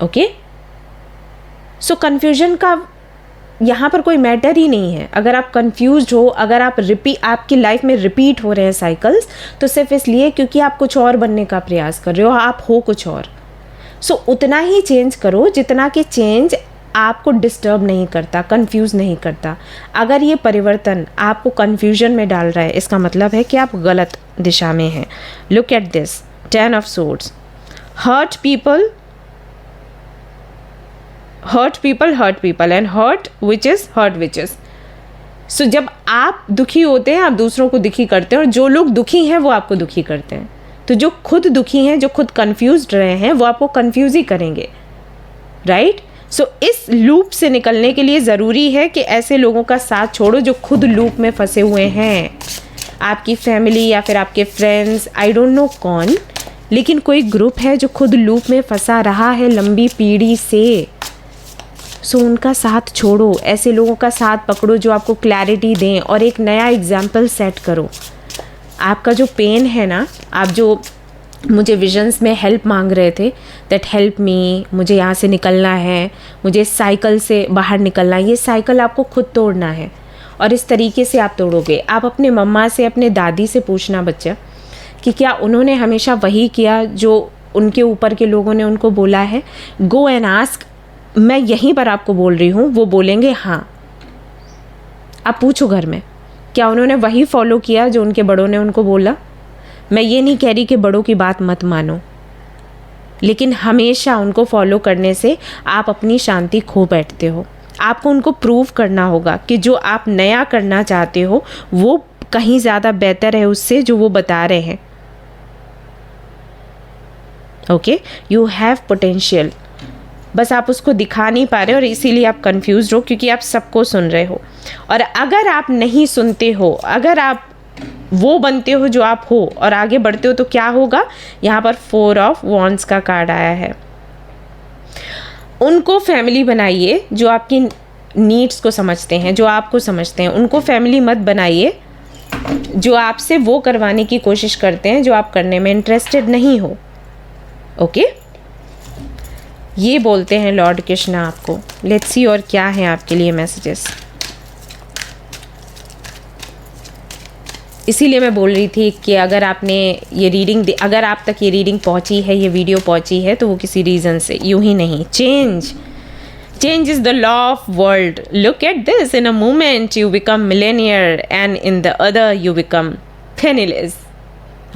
ओके, सो कन्फ्यूजन का यहाँ पर कोई मैटर ही नहीं है। अगर आप कंफ्यूज्ड हो, अगर आप आपकी लाइफ में रिपीट हो रहे हैं साइकिल्स, तो सिर्फ इसलिए क्योंकि आप कुछ और बनने का प्रयास कर रहे हो, आप हो कुछ और। सो उतना ही चेंज करो जितना कि चेंज आपको डिस्टर्ब नहीं करता, कंफ्यूज नहीं करता। अगर ये परिवर्तन आपको कंफ्यूजन में डाल रहा है, इसका मतलब है कि आप गलत दिशा में हैं। Look at this 10 of swords. Hurt people and hurt witches। So जब आप दुखी होते हैं आप दूसरों को दुखी करते हैं, और जो लोग दुखी हैं वो आपको दुखी करते हैं। तो जो खुद दुखी हैं, जो खुद कंफ्यूज्ड रहे हैं, वो आपको कंफ्यूज ही करेंगे, राइट? सो इस लूप से निकलने के लिए ज़रूरी है कि ऐसे लोगों का साथ छोड़ो जो खुद लूप में फंसे हुए हैं। आपकी फैमिली या फिर आपके फ्रेंड्स, आई डोंट नो कौन, लेकिन कोई ग्रुप है जो खुद लूप में फंसा रहा है लंबी पीढ़ी से। सो उनका साथ छोड़ो, ऐसे लोगों का साथ पकड़ो जो आपको क्लैरिटी दें और एक नया एग्जाम्पल सेट करो। आपका जो पेन है ना, आप जो मुझे विजन्स में हेल्प मांग रहे थे, दैट हेल्प मी, मुझे यहाँ से निकलना है, मुझे इस साइकिल से बाहर निकलना है, ये साइकिल आपको खुद तोड़ना है। और इस तरीके से आप तोड़ोगे। आप अपने मम्मा से, अपने दादी से पूछना बच्चा कि क्या उन्होंने हमेशा वही किया जो उनके ऊपर के लोगों ने उनको बोला है। गो एंड आस्क, मैं यहीं पर आपको बोल रही हूँ, वो बोलेंगे हाँ। आप पूछो घर में, क्या उन्होंने वही फॉलो किया जो उनके बड़ों ने उनको बोला। मैं ये नहीं कह रही कि बड़ों की बात मत मानो, लेकिन हमेशा उनको फॉलो करने से आप अपनी शांति खो बैठते हो। आपको उनको प्रूव करना होगा कि जो आप नया करना चाहते हो वो कहीं ज़्यादा बेहतर है उससे जो वो बता रहे हैं। ओके, यू हैव पोटेंशियल, बस आप उसको दिखा नहीं पा रहे और इसीलिए आप कंफ्यूज हो, क्योंकि आप सबको सुन रहे हो। और अगर आप नहीं सुनते हो, अगर आप वो बनते हो जो आप हो और आगे बढ़ते हो, तो क्या होगा। यहाँ पर 4 ऑफ वॉन्ड्स का कार्ड आया है। उनको फैमिली बनाइए जो आपकी नीड्स को समझते हैं, जो आपको समझते हैं। उनको फैमिली मत बनाइए जो आपसे वो करवाने की कोशिश करते हैं जो आप करने में इंटरेस्टेड नहीं हो। ओके, ये बोलते हैं लॉर्ड कृष्णा आपको। लेट्स सी और क्या है आपके लिए मैसेजेस। इसीलिए मैं बोल रही थी कि अगर आपने ये रीडिंग, अगर आप तक ये रीडिंग पहुंची है, ये वीडियो पहुंची है, तो वो किसी रीज़न से, यूं ही नहीं। Change is the law of world. Look at this, in a moment you become Millionaire and in the other you become penniless.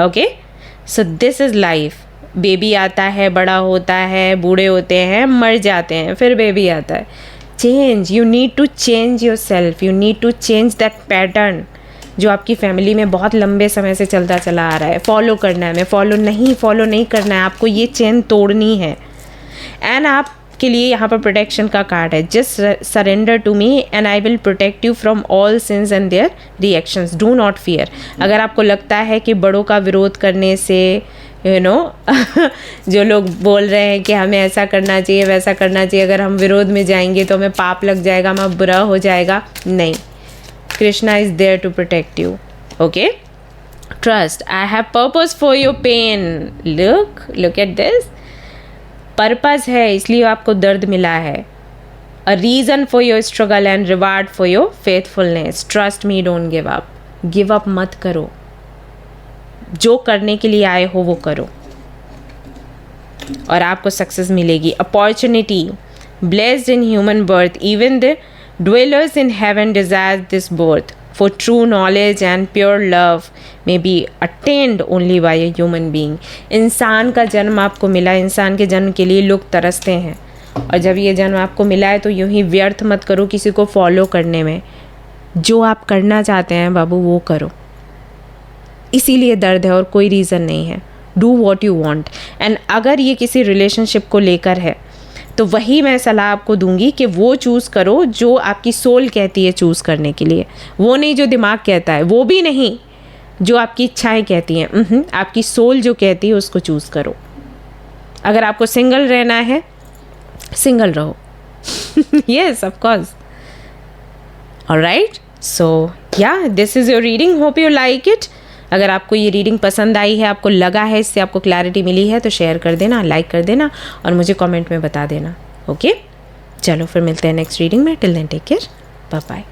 Okay, so this is life. Baby आता है, बड़ा होता है, बूढ़े होते हैं, मर जाते हैं, फिर बेबी आता है। Change, you need to change yourself, you need to change that pattern जो आपकी फैमिली में बहुत लंबे समय से चलता चला आ रहा है। फॉलो करना है, मैं फॉलो नहीं करना है, आपको ये चेन तोड़नी है। एंड आपके लिए यहाँ पर प्रोटेक्शन का कार्ड है। Just surrender to me and I will protect you from all sins and their reactions. Do not fear. अगर आपको लगता है कि बड़ों का विरोध करने से जो लोग बोल रहे हैं कि हमें ऐसा करना चाहिए, वैसा करना चाहिए, अगर हम विरोध में जाएंगे तो हमें पाप लग जाएगा, हमें बुरा हो जाएगा, नहीं। Krishna is there to protect you. Okay? Trust. I have purpose for your pain. Look at this. Purpose है, इसलिए आपको दर्द मिला है। A reason for your struggle and reward for your faithfulness. Trust me, don't give up. Give up मत करो। जो करने के लिए आए हो वो करो और आपको सक्सेस मिलेगी। Opportunity. Blessed in human birth. Even the dwellers in heaven desire this birth, for true knowledge and pure love may be attained only by a human being. इंसान का जन्म आपको मिला, इंसान के जन्म के लिए लोग तरसते हैं, और जब ये जन्म आपको मिला है तो यूं ही व्यर्थ मत करो किसी को फॉलो करने में। जो आप करना चाहते हैं बाबू वो करो, इसीलिए दर्द है और कोई रीज़न नहीं है। Do what you want. And अगर ये किसी रिलेशनशिप को लेकर है तो वही मैं सलाह आपको दूंगी कि वो चूज़ करो जो आपकी सोल कहती है चूज़ करने के लिए, वो नहीं जो दिमाग कहता है, वो भी नहीं जो आपकी इच्छाएं कहती हैं। आपकी सोल जो कहती है उसको चूज़ करो। अगर आपको सिंगल रहना है, सिंगल रहो। Yes, of course. ऑलराइट, सो या this is your reading, hope you like it. अगर आपको ये रीडिंग पसंद आई है, आपको लगा है इससे आपको क्लैरिटी मिली है, तो शेयर कर देना, लाइक कर देना और मुझे कमेंट में बता देना। ओके, चलो फिर मिलते हैं नेक्स्ट रीडिंग में। Till then take care, bye bye.